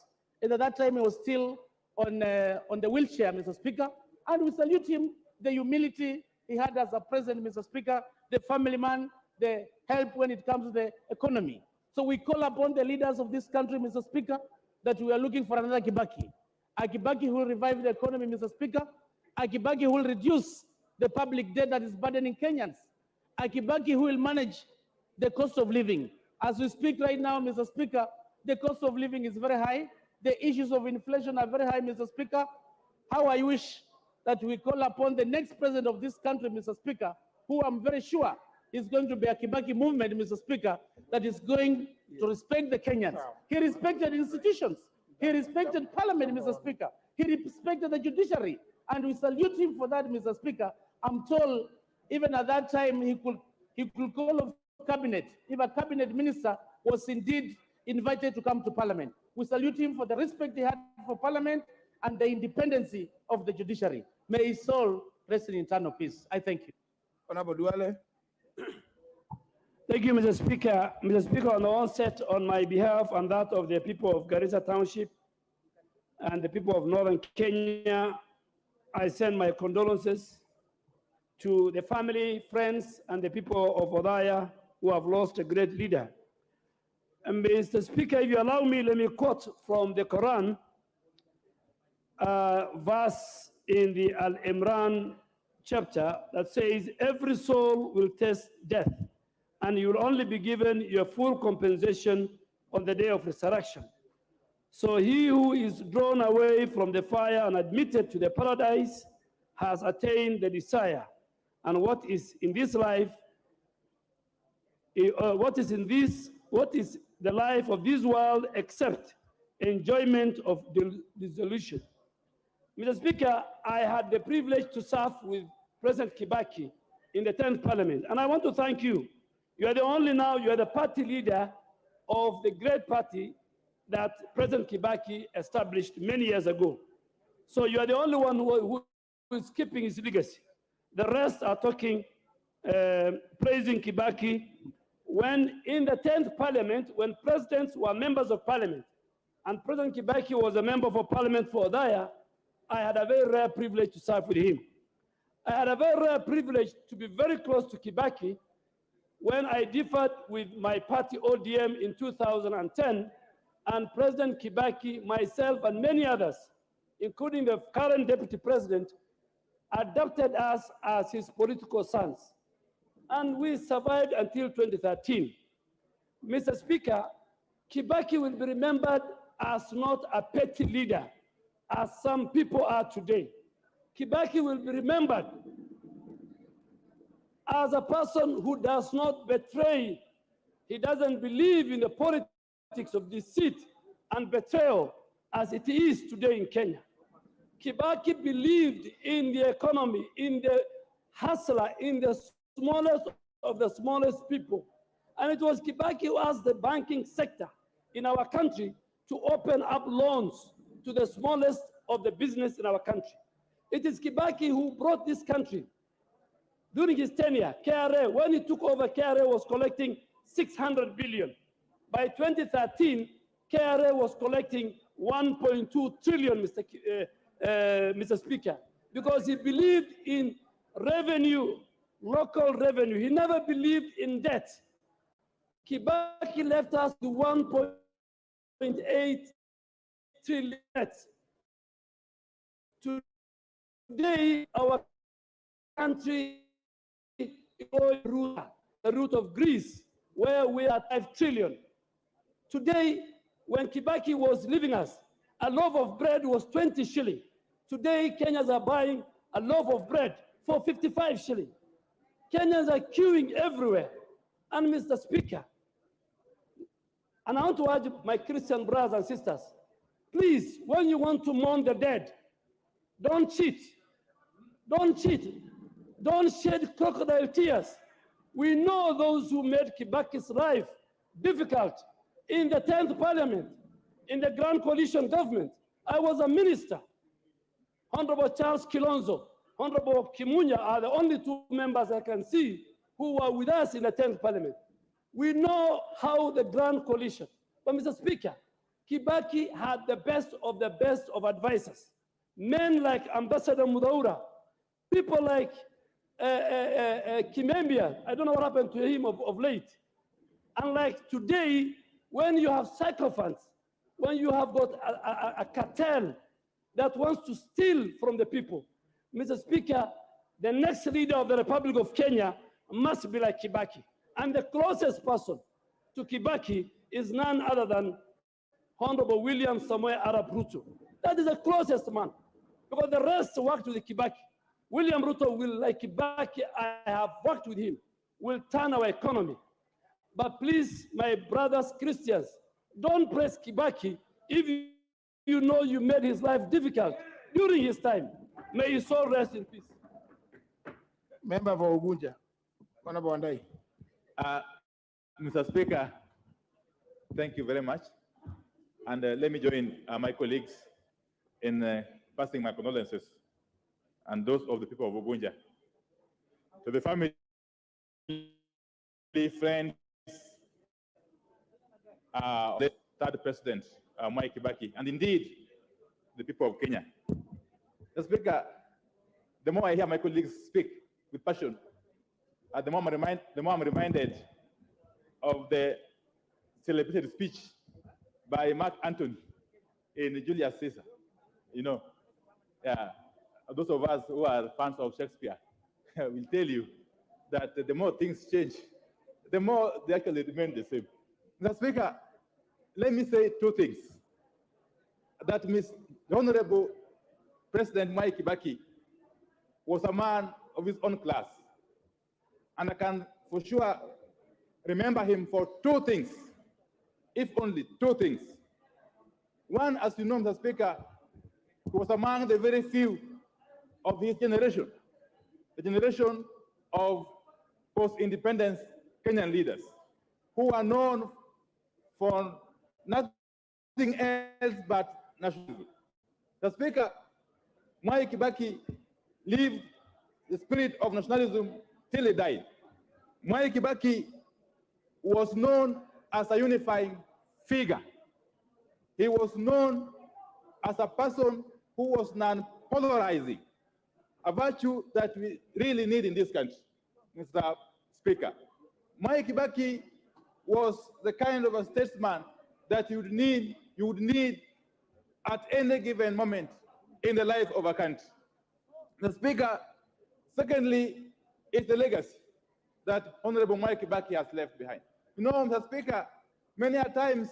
And at that time, he was still on the wheelchair, Mr. Speaker. And we salute him, the humility he had as a president, Mr. Speaker, the family man, the help when it comes to the economy. So we call upon the leaders of this country, Mr. Speaker, that we are looking for another Kibaki. A Kibaki who will revive the economy, Mr. Speaker. A Kibaki who will reduce the public debt that is burdening Kenyans. A Kibaki who will manage the cost of living. As we speak right now, Mr. Speaker, the cost of living is very high. The issues of inflation are very high, Mr. Speaker. How I wish that we call upon the next president of this country, Mr. Speaker, who I'm very sure is going to be a Kibaki movement, Mr. Speaker, that is going to respect the Kenyans. He respected institutions. He respected Parliament, Mr. Speaker. He respected the judiciary. And we salute him for that, Mr. Speaker. I'm told even at that time he could call of cabinet if a cabinet minister was indeed invited to come to Parliament. We salute him for the respect he had for Parliament and the independency of the judiciary. May his soul rest in eternal peace. I thank you. Honorable Duale. Thank you, Mr. Speaker. Mr. Speaker, on the onset, on my behalf and that of the people of Garissa Township and the people of Northern Kenya, I send my condolences to the family, friends, and the people of Odaya who have lost a great leader. And Mr. Speaker, if you allow me, let me quote from the Quran, verse in the Al-Imran chapter that says, every soul will taste death, and you will only be given your full compensation on the day of resurrection. So he who is drawn away from the fire and admitted to the paradise has attained the desire. And what is in this life, what is the life of this world except enjoyment of dissolution? Mr. Speaker, I had the privilege to serve with President Kibaki in the 10th Parliament, and I want to thank you. You are the only now, you are the party leader of the great party that President Kibaki established many years ago. So you are the only one who is keeping his legacy. The rest are talking, praising Kibaki. When in the 10th Parliament, when presidents were members of Parliament, and President Kibaki was a member of Parliament for Odaya, I had a very rare privilege to serve with him. I had a very rare privilege to be very close to Kibaki when I differed with my party ODM in 2010, and President Kibaki, myself, and many others, including the current deputy president, adopted us as his political sons. And we survived until 2013. Mr. Speaker, Kibaki will be remembered as not a petty leader, as some people are today. Kibaki will be remembered as a person who does not betray. He doesn't believe in the politics of deceit and betrayal as it is today in Kenya. Kibaki believed in the economy, in the hustler, in the smallest of the smallest people. And it was Kibaki who asked the banking sector in our country to open up loans to the smallest of the business in our country. It is Kibaki who brought this country during his tenure. KRA, when he took over, KRA was collecting 600 billion. By 2013, KRA was collecting 1.2 trillion, Mr. Speaker, because he believed in revenue, local revenue. He never believed in debt. Kibaki left us to 1.8 trillion debt. Today, our country is going the route of Greece, where we are 5 trillion. Today, when Kibaki was leaving us, a loaf of bread was 20 shilling. Today, Kenyans are buying a loaf of bread for 55 shilling. Kenyans are queuing everywhere. And Mr. Speaker, and I want to urge my Christian brothers and sisters, please, when you want to mourn the dead, don't cheat. Don't cheat. Don't shed crocodile tears. We know those who made Kibaki's life difficult in the 10th Parliament, in the Grand Coalition government. I was a minister. Honorable Charles Kilonzo, Honorable Kimunya are the only two members I can see who were with us in the 10th Parliament. We know how the Grand Coalition, but Mr. Speaker, Kibaki had the best of advisors. Men like Ambassador Mudaura, people like Kimembia, I don't know what happened to him of late. And like today, when you have sycophants, when you have got a cartel that wants to steal from the people, Mr. Speaker, the next leader of the Republic of Kenya must be like Kibaki. And the closest person to Kibaki is none other than Honorable William Samoei Arap Ruto. That is the closest man. because the rest worked with Kibaki. William Ruto will, like Kibaki, I have worked with him, will turn our economy. But please, my brothers Christians, don't praise Kibaki if you know you made his life difficult during his time. May his soul rest in peace. Member for Ugunja, Honorable Wandai. Mr. Speaker, thank you very much. And let me join my colleagues in passing my condolences and those of the people of Ugunja. To the family, friends, the third president, Mwai Kibaki, and indeed, the people of Kenya. Mr. Speaker, the more I hear my colleagues speak with passion, the more I'm reminded of the celebrated speech by Mark Antony in Julius Caesar. You know, those of us who are fans of Shakespeare will tell you that the more things change, the more they actually remain the same. Mr. Speaker, let me say two things. That the Honorable President Mwai Kibaki was a man of his own class. And I can for sure remember him for two things, if only two things. One, as you know, Mr. Speaker, he was among the very few of his generation, the generation of post-independence Kenyan leaders, who are known for nothing else but nationalism. The Speaker, Mwai Kibaki lived the spirit of nationalism till he died. Mwai Kibaki was known as a unifying figure. He was known as a person who was non-polarizing, a virtue that we really need in this country, Mr. Speaker. Mwai Kibaki was the kind of a statesman that you would need at any given moment in the life of a country. Mr. Speaker, secondly, is the legacy that Honorable Mwai Kibaki has left behind. You know, Mr. Speaker, many a times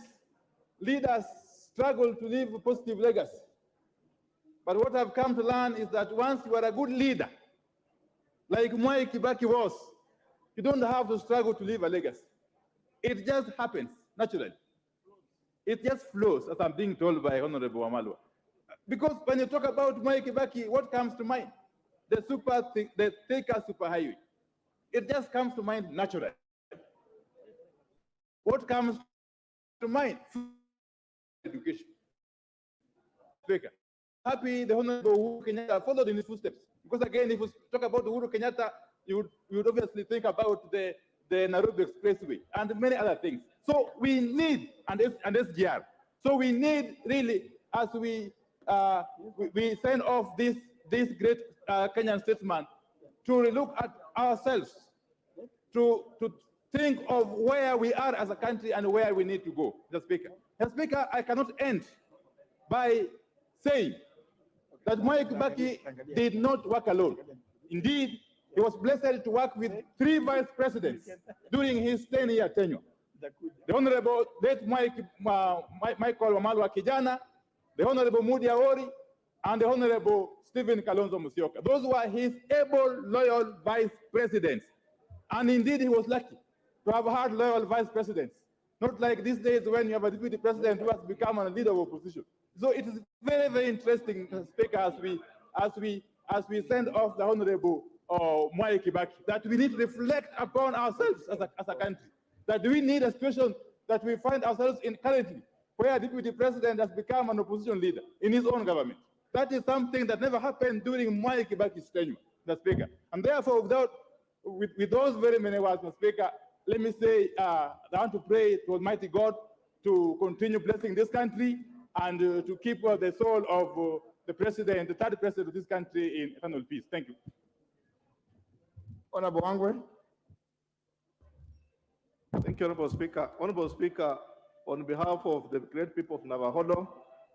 leaders struggle to leave a positive legacy. But what I've come to learn is that once you are a good leader, like Mwai Kibaki was, you don't have to struggle to leave a legacy. It just happens naturally. It just flows, as I'm being told by Honorable Wamalwa. Because when you talk about Mwai Kibaki, what comes to mind? The Thika superhighway. It just comes to mind naturally. What comes to mind? Education. Speaker. Happy the Honorable Uhuru Kenyatta followed in his footsteps. Because again, if you talk about Uhuru Kenyatta, you would obviously think about the Nairobi Expressway and many other things. So we need, and SGR. So we need really, as we send off this great Kenyan statesman, to look at ourselves, to think of where we are as a country and where we need to go, Mr. Speaker. Mr. Speaker, I cannot end by saying that Mwai Kibaki did not work alone. Indeed, he was blessed to work with 3 vice presidents during his 10-year tenure. The Honorable late Michael Wamalwa Kijana, the Honorable Mudi Awori, and the Honorable Stephen Kalonzo Musyoka. Those were his able, loyal vice presidents. And indeed, he was lucky to have had loyal vice presidents. Not like these days when you have a deputy president who has become a leader of opposition. So it is very, very interesting, Speaker, as we send off the Honorable Mwai Kibaki, that we need to reflect upon ourselves as a country. That we need a situation that we find ourselves in currently, where a deputy president has become an opposition leader in his own government. That is something that never happened during Mwai Kibaki's tenure, Mr. Speaker. And therefore, with those very many words, Mr. Speaker, let me say, I want to pray to Almighty God to continue blessing this country and to keep the soul of the president, the third president of this country in eternal peace. Thank you. Honorable Wangwe. Thank you, Honorable Speaker. Honorable Speaker, on behalf of the great people of Navajo,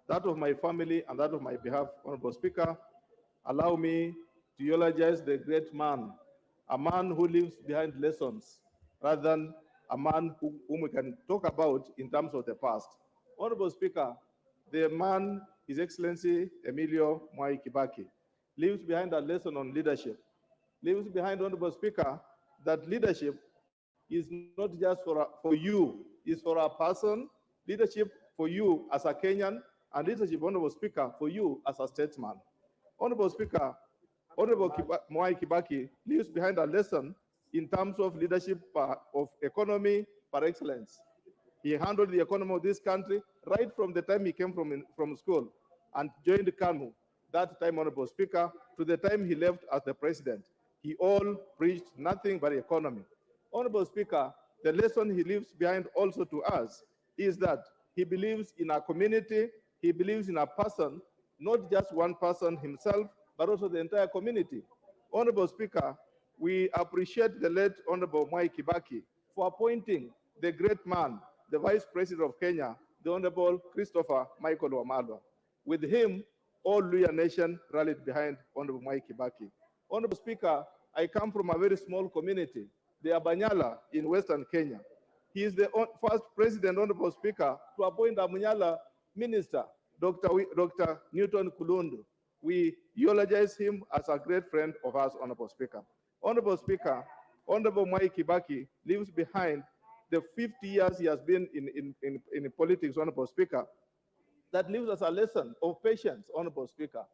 that of my family and that of my behalf, Honorable Speaker, allow me to eulogize the great man, a man who leaves behind lessons, rather than a man whom we can talk about in terms of the past. Honorable Speaker, the man, His Excellency Emilio Mwai Kibaki, leaves behind a lesson on leadership, leaves behind, Honorable Speaker, that leadership is not just for you, it's for a person, leadership for you as a Kenyan, and leadership, Honorable Speaker, for you as a statesman. Honorable Speaker, Honorable Mwai Kibaki leaves behind a lesson in terms of leadership of economy par excellence. He handled the economy of this country right from the time he came from school and joined KANU. That time, Honorable Speaker, to the time he left as the president, he all preached nothing but economy. Honorable Speaker, the lesson he leaves behind also to us is that he believes in a community, he believes in a person, not just one person himself, but also the entire community. Honorable Speaker, we appreciate the late Honorable Mwai Kibaki for appointing the great man, the Vice President of Kenya, the Honorable Christopher Michael Wamalwa. With him, all Luhya nation rallied behind Honorable Mwai Kibaki. Honorable Speaker, I come from a very small community, the Abanyala in Western Kenya. He is the first president, Honorable Speaker, to appoint a Munyala minister, Dr. Newton Kulundu. We eulogize him as a great friend of ours, Honorable Speaker. Honorable Speaker, Honorable Mwai Kibaki leaves behind the 50 years he has been in politics, Honorable Speaker. That leaves us a lesson of patience, Honorable Speaker.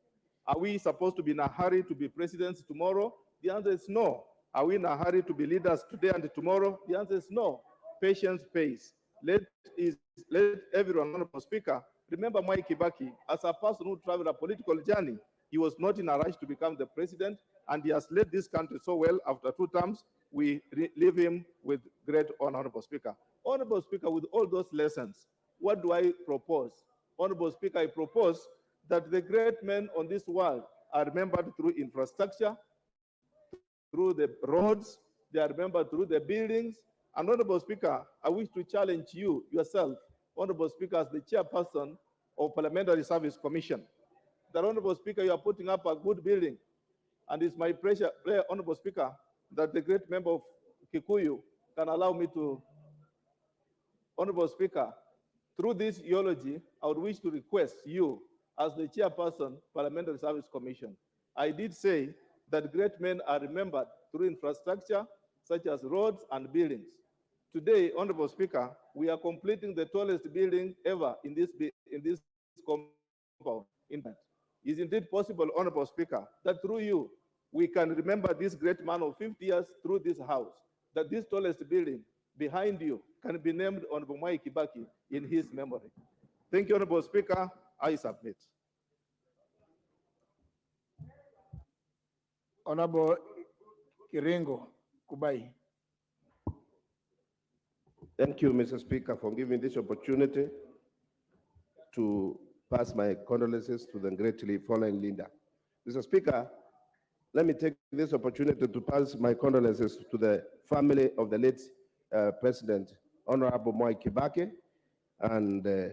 Are we supposed to be in a hurry to be presidents tomorrow? The answer is no. Are we in a hurry to be leaders today and tomorrow? The answer is no. Patience pays. Let everyone, Honorable Speaker, remember Mwai Kibaki as a person who traveled a political journey. He was not in a rush to become the president, and he has led this country so well after 2 terms. We leave him with great honor, Honorable Speaker. Honorable Speaker, with all those lessons, what do I propose? Honorable Speaker, I propose that the great men on this world are remembered through infrastructure, through the roads, they are remembered through the buildings. And Honorable Speaker, I wish to challenge you yourself, Honorable Speaker, as the chairperson of Parliamentary Service Commission. That, Honorable Speaker, you are putting up a good building. And it's my prayer, Honorable Speaker, that the great member of Kikuyu can allow me to, Honorable Speaker, through this eulogy, I would wish to request you, as the chairperson, Parliamentary Service Commission. I did say that great men are remembered through infrastructure, such as roads and buildings. Today, Honorable Speaker, we are completing the tallest building ever in this compound. Is it possible, Honorable Speaker, that through you, we can remember this great man of 50 years through this house, that this tallest building behind you can be named Honorable Mwai Kibaki in his memory. Thank you, Honorable Speaker. I submit. Honorable Kiringo Kubai. Thank you, Mr. Speaker, for giving this opportunity to pass my condolences to the greatly fallen leader. Mr. Speaker, let me take this opportunity to pass my condolences to the family of the late President, Honorable Mwai Kibaki, and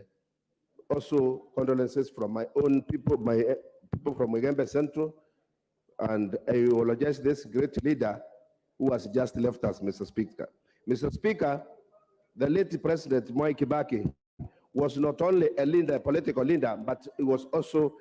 also condolences from my own people, people from Mugembe Central, and I eulogize this great leader who has just left us, Mr. Speaker. Mr. Speaker, the late President Mwai Kibaki was not only a leader, a political leader, but he was also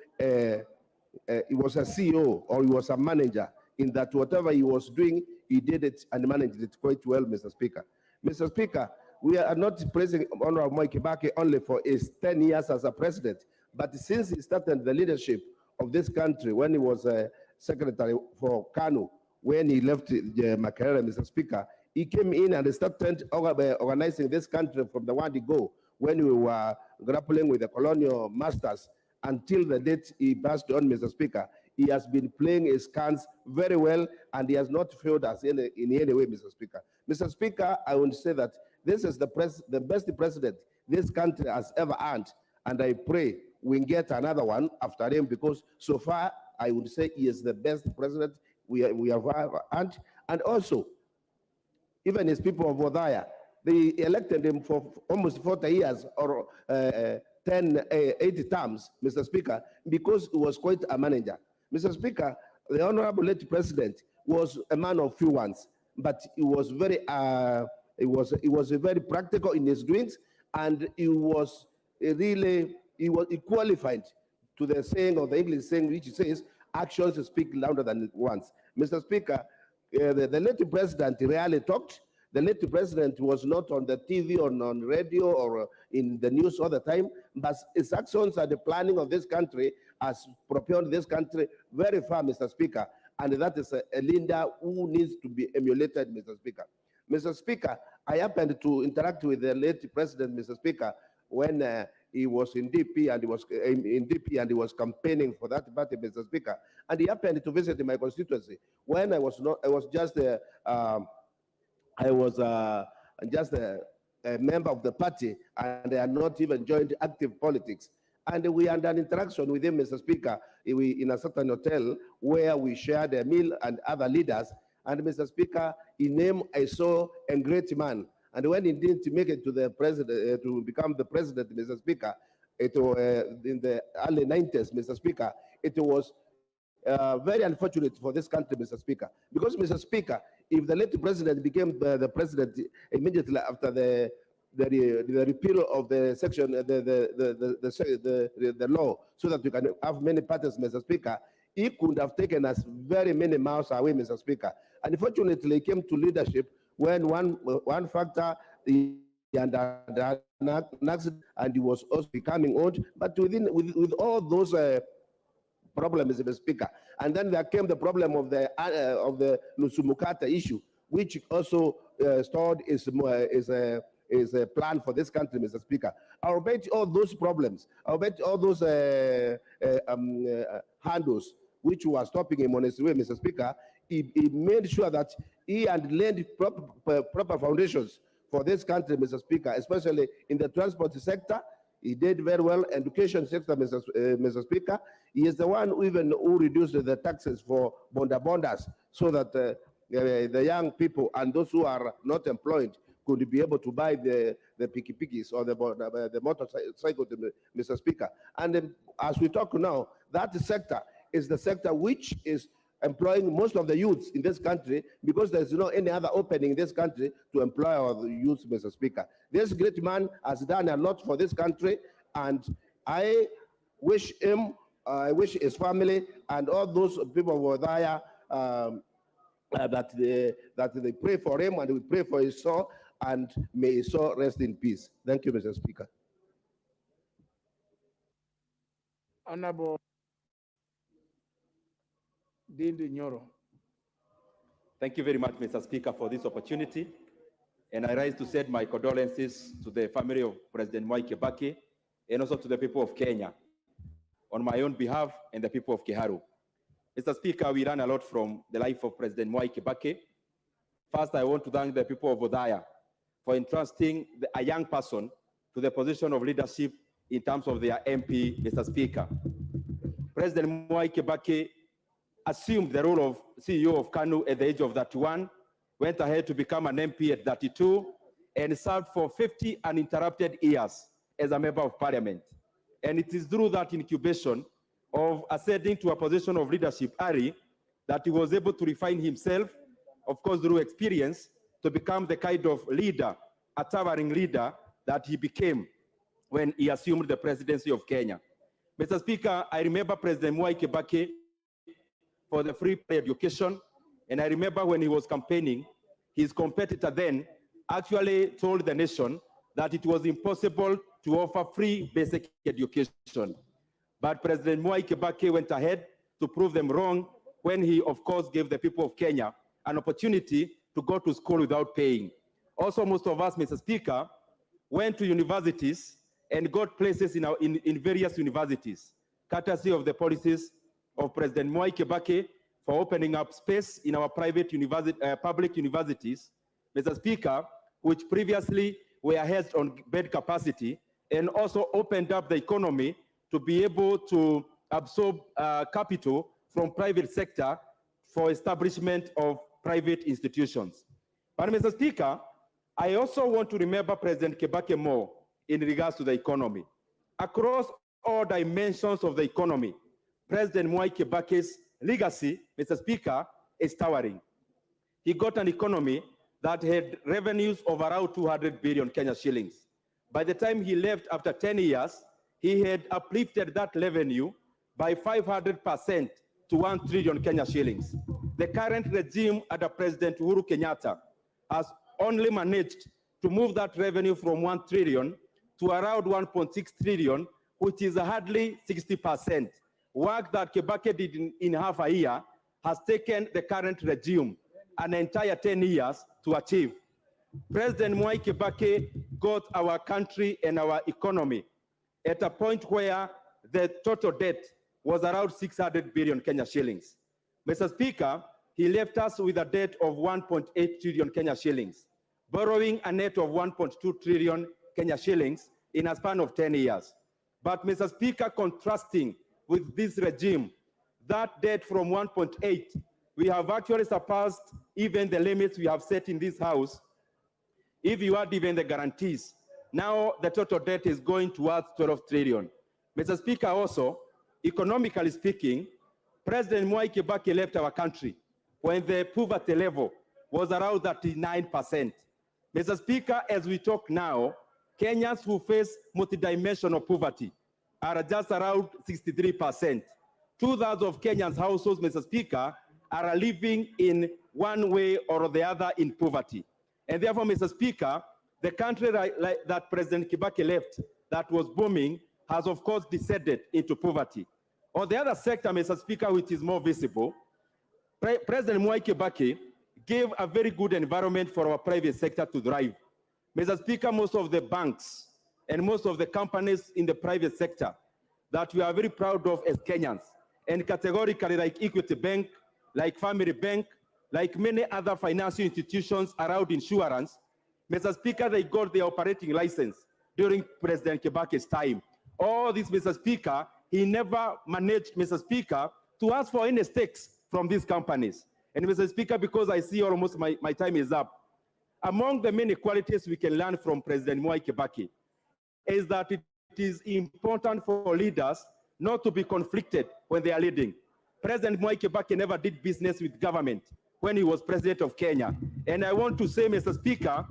he was a CEO, or he was a manager, in that whatever he was doing, he did it and managed it quite well, Mr. Speaker. Mr. Speaker, we are not praising Honorable Mwai Kibaki only for his 10 years as a president, but since he started the leadership of this country, when he was a secretary for KANU, when he left Makerere, Mr. Speaker, he came in and started organizing this country from the word go, when we were grappling with the colonial masters, until the date he passed on, Mr. Speaker. He has been playing his cards very well, and he has not failed us in any way, Mr. Speaker. Mr. Speaker, I want to say that this is the best president this country has ever earned, and I pray we get another one after him, because so far I would say he is the best president we have ever earned. And also, even his people of Odaya, they elected him for almost 40 years, or 80 terms, Mr. Speaker, because he was quite a manager. Mr. Speaker, the Honorable late President was a man of few ones, but he was very, he was very practical in his doings, and he was really he qualified to the saying of the English saying, which says, actions speak louder than words. Mr. Speaker, the late president rarely talked. The late president was not on the TV or on radio or in the news all the time, but his actions and the planning of this country has propelled this country very far, Mr. Speaker. And that is a leader who needs to be emulated, Mr. Speaker. Mr. Speaker, I happened to interact with the late president, Mr. Speaker, when he was in DP and he was campaigning for that party, Mr. Speaker. And he happened to visit my constituency when I was just a member of the party, and I had not even joined active politics. And we had an interaction with him, Mr. Speaker, in a certain hotel where we shared a meal and other leaders. And Mr. Speaker, in him I saw a great man. And when he didn't make it to the president, to become the president, Mr. Speaker, it was in the early 90s, Mr. Speaker, it was very unfortunate for this country, Mr. Speaker. Because, Mr. Speaker, if the late president became the president immediately after the repeal of the section, the law, so that we can have many parties, Mr. Speaker, he could have taken us very many miles away, Mr. Speaker. Unfortunately, he came to leadership when one factor, he had an accident and he was also becoming old. But with all those problems, Mr. Speaker, and then there came the problem of the Nusumukata issue, which also stored is a plan for this country, Mr. Speaker. I'll bet all those problems, I'll bet all those handles which were stopping him on his way, Mr. Speaker, he made sure that he had laid proper foundations for this country, Mr. Speaker, especially in the transport sector. He did very well. Education sector, Mr. Speaker. He is the one who reduced the taxes for bondas so that the young people and those who are not employed could be able to buy the pikis or the motorcycle, Mr. Speaker. And as we talk now, that sector is the sector which is employing most of the youths in this country, because there's no any other opening in this country to employ our youths, Mr. Speaker. This great man has done a lot for this country, and I wish him, I wish his family and all those people who were there that they pray for him, and we pray for his soul, and may his soul rest in peace. Thank you, Mr. Speaker. Honorable Dindi Nyoro. Thank you very much, Mr. Speaker, for this opportunity. And I rise to send my condolences to the family of President Mwai Kibaki and also to the people of Kenya on my own behalf and the people of Kiharu. Mr. Speaker, we learn a lot from the life of President Mwai Kibaki. First, I want to thank the people of Odaya for entrusting a young person to the position of leadership in terms of their MP, Mr. Speaker. President Mwai Kibaki assumed the role of CEO of KANU at the age of 31, went ahead to become an MP at 32, and served for 50 uninterrupted years as a member of parliament. And it is through that incubation of ascending to a position of leadership early that he was able to refine himself, of course, through experience, to become the kind of leader, a towering leader that he became when he assumed the presidency of Kenya. Mr. Speaker, I remember President Mwai Kibaki for the free education, and I remember when he was campaigning, his competitor then actually told the nation that it was impossible to offer free basic education. But President Mwai Kibaki went ahead to prove them wrong when he, of course, gave the people of Kenya an opportunity to go to school without paying. Also, most of us, Mr. Speaker, went to universities and got places in various universities, courtesy of the policies of President Mwai Kibaki for opening up space in our private university, public universities, Mr. Speaker, which previously were hedged on bed capacity, and also opened up the economy to be able to absorb capital from private sector for establishment of private institutions. But Mr. Speaker, I also want to remember President Kibaki more in regards to the economy. Across all dimensions of the economy, President Mwai Kibaki's legacy, Mr. Speaker, is towering. He got an economy that had revenues of around 200 billion Kenya shillings. By the time he left after 10 years, he had uplifted that revenue by 500% to 1 trillion Kenya shillings. The current regime under President Uhuru Kenyatta has only managed to move that revenue from 1 trillion to around 1.6 trillion, which is hardly 60%. Work that Kibaki did in half a year has taken the current regime an entire 10 years to achieve. President Mwai Kibaki got our country and our economy at a point where the total debt was around 600 billion Kenya shillings. Mr. Speaker, he left us with a debt of 1.8 trillion Kenya shillings, borrowing a net of 1.2 trillion Kenya shillings in a span of 10 years. But Mr. Speaker, contrasting with this regime, that debt from 1.8, we have actually surpassed even the limits we have set in this house. If you add even the guarantees, now the total debt is going towards 12 trillion. Mr. Speaker, also, economically speaking, President Mwai Kibaki left our country when the poverty level was around 39%. Mr. Speaker, as we talk now, Kenyans who face multidimensional poverty are just around 63%. Two-thirds of Kenyans' households, Mr. Speaker, are living in one way or the other in poverty. And therefore, Mr. Speaker, the country that President Kibaki left that was booming has, of course, descended into poverty. On the other sector, Mr. Speaker, which is more visible, President Mwai Kibaki gave a very good environment for our private sector to thrive. Mr. Speaker, most of the banks and most of the companies in the private sector that we are very proud of as Kenyans, and categorically like Equity Bank, like Family Bank, like many other financial institutions around insurance, Mr. Speaker, they got their operating license during President Kibaki's time. All this, Mr. Speaker, he never managed, Mr. Speaker, to ask for any stakes from these companies. And Mr. Speaker, because I see almost my time is up, among the many qualities we can learn from President Mwai Kibaki is that it is important for leaders not to be conflicted when they are leading. President Mwai Kibaki never did business with government when he was president of Kenya. And I want to say, Mr. Speaker,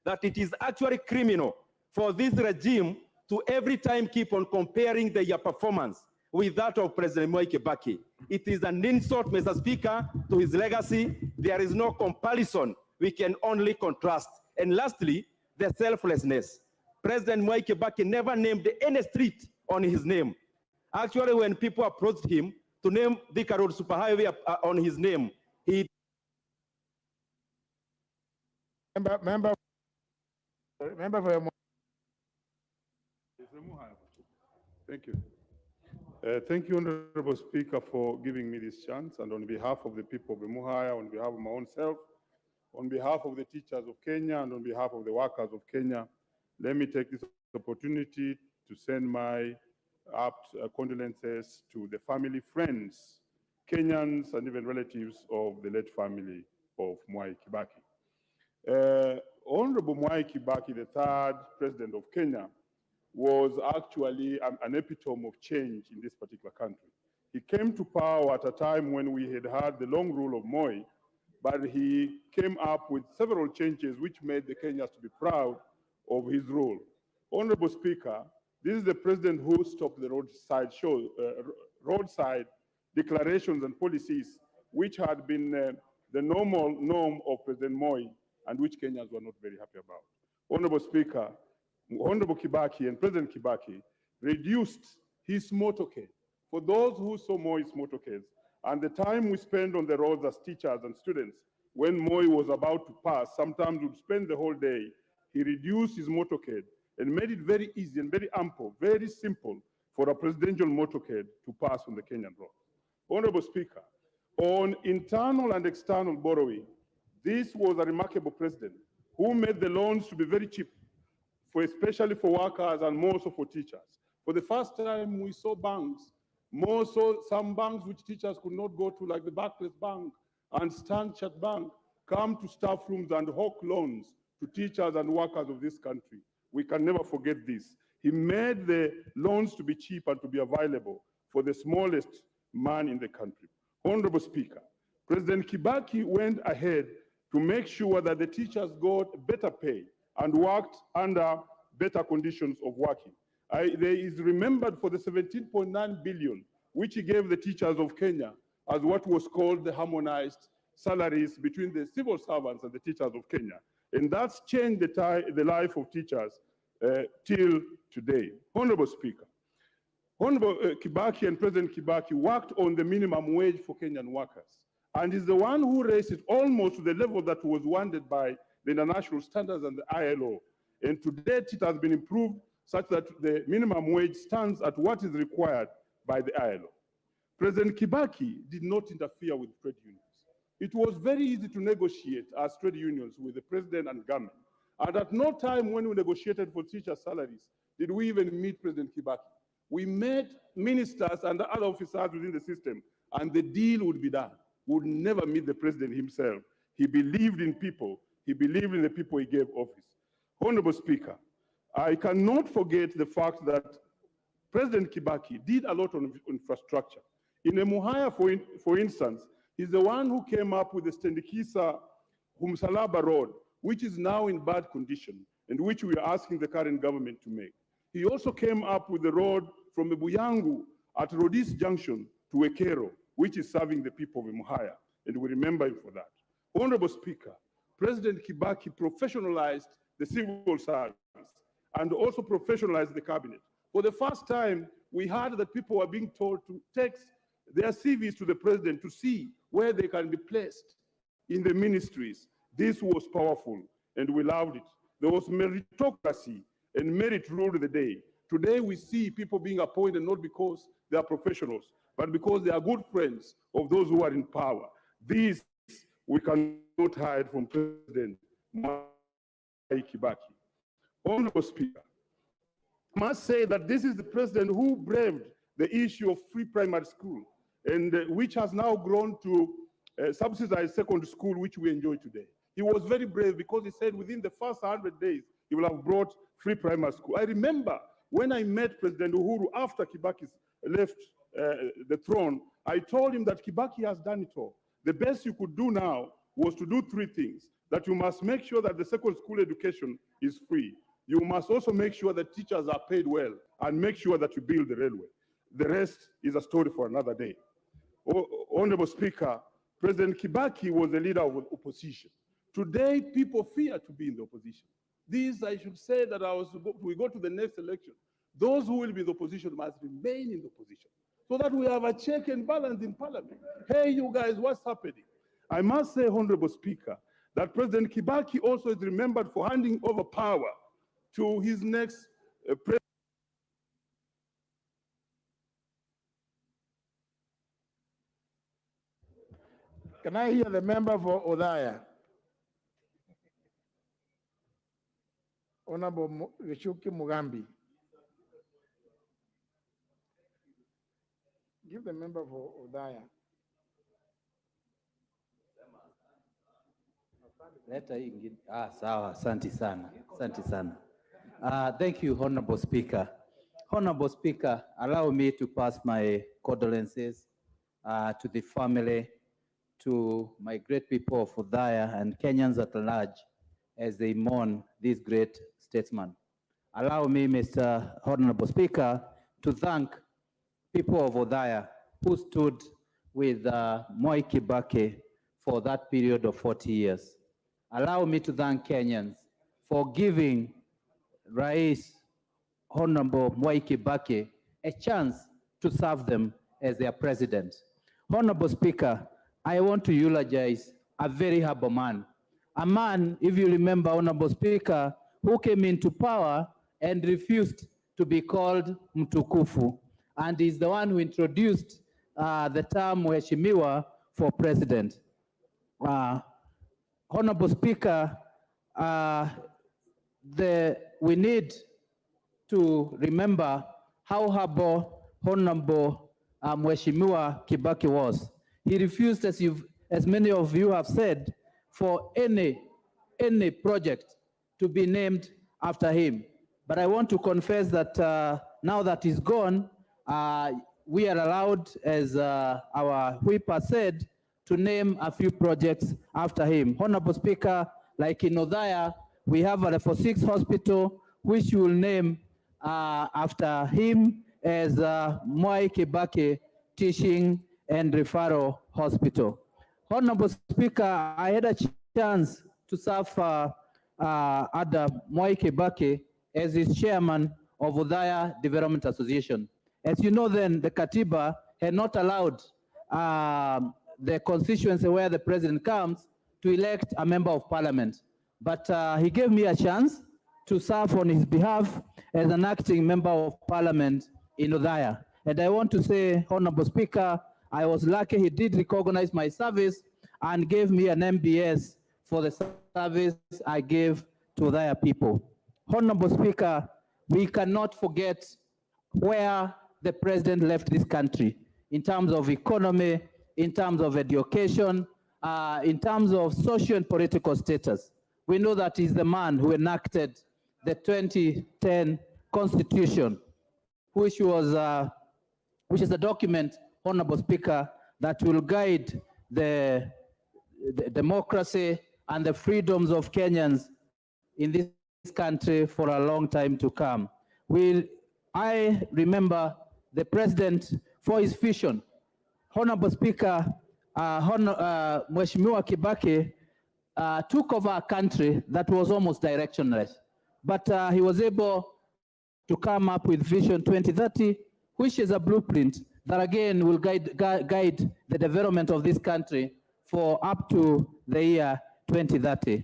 that it is actually criminal for this regime to every time keep on comparing their performance with that of President Mwai Kibaki. It is an insult, Mr. Speaker, to his legacy. There is no comparison. We can only contrast. And lastly, the selflessness. President Mwai Kibaki never named any street on his name. Actually, when people approached him to name Thika Road Superhighway on his name, he... Member for your... Thank you. Thank you, Honorable Speaker, for giving me this chance. And on behalf of the people of Emuhaya, on behalf of my own self, on behalf of the teachers of Kenya, and on behalf of the workers of Kenya, let me take this opportunity to send my condolences to the family, friends, Kenyans, and even relatives of the late family of Mwai Kibaki. Honorable Mwai Kibaki, the third president of Kenya, was actually an epitome of change in this particular country. He came to power at a time when we had had the long rule of Moi, but he came up with several changes which made the Kenyans to be proud of his rule. Honorable Speaker, this is the president who stopped the roadside declarations and policies which had been the norm of President Moi and which Kenyans were not very happy about. Honorable Speaker, Honorable Kibaki and President Kibaki reduced his motorcade. For those who saw Moi's motorcades, and the time we spend on the roads as teachers and students, when Moi was about to pass, sometimes we'd spend the whole day, he reduced his motorcade and made it very easy and very ample, very simple for a presidential motorcade to pass on the Kenyan road. Honorable Speaker, on internal and external borrowing, this was a remarkable president who made the loans to be very cheap, especially for workers and more so for teachers. For the first time, we saw banks, more so some banks which teachers could not go to, like the Barclays Bank and Standard Bank, come to staff rooms and hawk loans to teachers and workers of this country. We can never forget this. He made the loans to be cheap and to be available for the smallest man in the country. Honorable Speaker, President Kibaki went ahead to make sure that the teachers got better pay and worked under better conditions of working. There is remembered for the 17.9 billion, which he gave the teachers of Kenya as what was called the harmonized salaries between the civil servants and the teachers of Kenya. And that's changed the life of teachers till today. Honorable Speaker, Honorable Kibaki and President Kibaki worked on the minimum wage for Kenyan workers, and is the one who raised it almost to the level that was wanted by the international standards and the ILO. And to date, it has been improved such that the minimum wage stands at what is required by the ILO. President Kibaki did not interfere with trade unions. It was very easy to negotiate as trade unions with the president and government. And at no time when we negotiated for teacher salaries did we even meet President Kibaki. We met ministers and other officers within the system, and the deal would be done. We would never meet the president himself. He believed in people. He believed in the people he gave office. Honorable Speaker, I cannot forget the fact that President Kibaki did a lot on infrastructure. In Emuhaya, for instance, he's the one who came up with the Stendikisa Humsalaba Road, which is now in bad condition and which we are asking the current government to make. He also came up with the road from Buyangu at Rodis Junction to Ekero, which is serving the people of Emuhaya, and we remember him for that. Honorable Speaker, President Kibaki professionalized the civil service and also professionalized the cabinet. For the first time, we heard that people were being told to text their CVs to the president to see where they can be placed in the ministries. This was powerful, and we loved it. There was meritocracy, and merit ruled the day. Today, we see people being appointed not because they are professionals, but because they are good friends of those who are in power. This we cannot hide from President Mwai Kibaki. Honorable Speaker, I must say that this is the president who braved the issue of free primary school, and which has now grown to subsidized secondary school, which we enjoy today. He was very brave because he said within the first 100 days, he will have brought free primary school. I remember when I met President Uhuru after Kibaki left the throne, I told him that Kibaki has done it all. The best you could do now was to do three things: that you must make sure that the secondary school education is free. You must also make sure that teachers are paid well, and make sure that you build the railway. The rest is a story for another day. Honorable Speaker, President Kibaki was the leader of the opposition. Today, people fear to be in the opposition. This, I should say that we go to the next election. Those who will be in the opposition must remain in the opposition, so that we have a check and balance in parliament. Hey, you guys, what's happening? I must say, Honorable Speaker, that President Kibaki also is remembered for handing over power to his next president. Can I hear the member for Odaya? Honorable Vishuki Mugambi. Give the member for Odaya. Sawa, asante sana. Asante sana. Thank you, Honorable Speaker. Honorable Speaker, allow me to pass my condolences to the family, to my great people of Odaya and Kenyans at large as they mourn this great statesman. Allow me, Mr. Honorable Speaker, to thank people of Odaya who stood with Mwai Kibaki for that period of 40 years. Allow me to thank Kenyans for giving Rais Honorable Mwai Kibaki a chance to serve them as their president. Honorable Speaker, I want to eulogize a very humble man. A man, if you remember, Honorable Speaker, who came into power and refused to be called Mtukufu, and is the one who introduced the term Mheshimiwa for president. Honorable Speaker, we need to remember how humble Honorable Mheshimiwa Kibaki was. He refused, as many of you have said, for any project to be named after him. But I want to confess that now that he's gone, we are allowed, as our whip has said, to name a few projects after him. Honorable Speaker, like in Odaya, we have a Level 6 hospital, which we will name after him as Mwai Kibaki Teaching and Referral Hospital. Honorable Speaker, I had a chance to serve under Mwai Kibaki as his chairman of Udaya Development Association. As you know then, the Katiba had not allowed the constituency where the president comes to elect a member of parliament. But he gave me a chance to serve on his behalf as an acting member of parliament in Udaya. And I want to say, Honorable Speaker, I was lucky he did recognize my service and gave me an MBS for the service I gave to Udaya people. Honorable Speaker, we cannot forget where the president left this country in terms of economy, in terms of education, in terms of social and political status. We know that he's the man who enacted the 2010 Constitution, which is a document, Honorable Speaker, that will guide the democracy and the freedoms of Kenyans in this country for a long time to come. I remember the president for his vision. Honorable Speaker, Mheshimiwa Kibaki took over a country that was almost directionless, but he was able to come up with Vision 2030, which is a blueprint that again will guide the development of this country for up to the year 2030.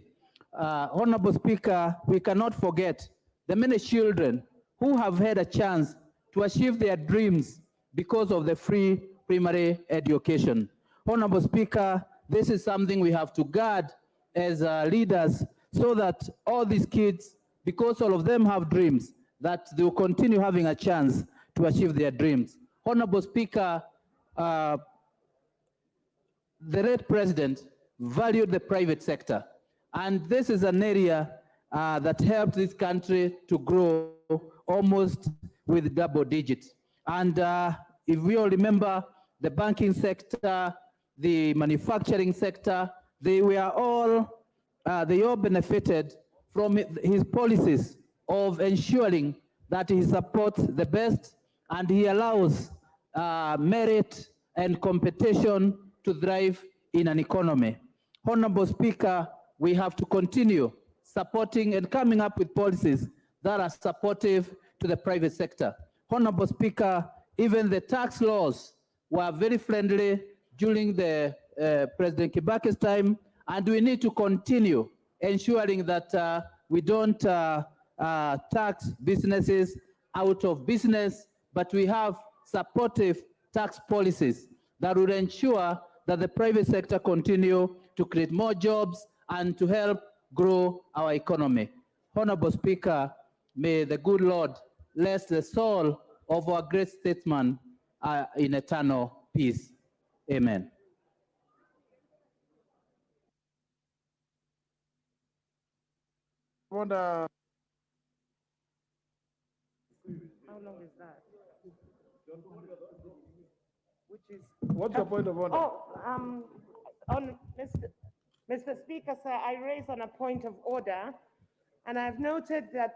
Honorable Speaker, we cannot forget the many children who have had a chance to achieve their dreams because of the free primary education. Honorable Speaker, this is something we have to guard as leaders so that all these kids, because all of them have dreams, that they will continue having a chance to achieve their dreams. Honorable Speaker, the late president valued the private sector, and this is an area that helped this country to grow almost with double digits. And if we all remember, the banking sector, the manufacturing sector, they all benefited from his policies of ensuring that he supports the best and he allows merit and competition to thrive in an economy. Honorable Speaker, we have to continue supporting and coming up with policies that are supportive to the private sector. Honorable Speaker, even the tax laws were very friendly during the President Kibaki's time, and we need to continue ensuring that we don't tax businesses out of business, but we have supportive tax policies that will ensure that the private sector continue to create more jobs and to help grow our economy. Honorable Speaker, may the good Lord bless the soul of our great statesman in eternal peace. Amen. How long is that? Which is What's your point of order? On Mr. Speaker, sir, I raise on a point of order, and I've noted that,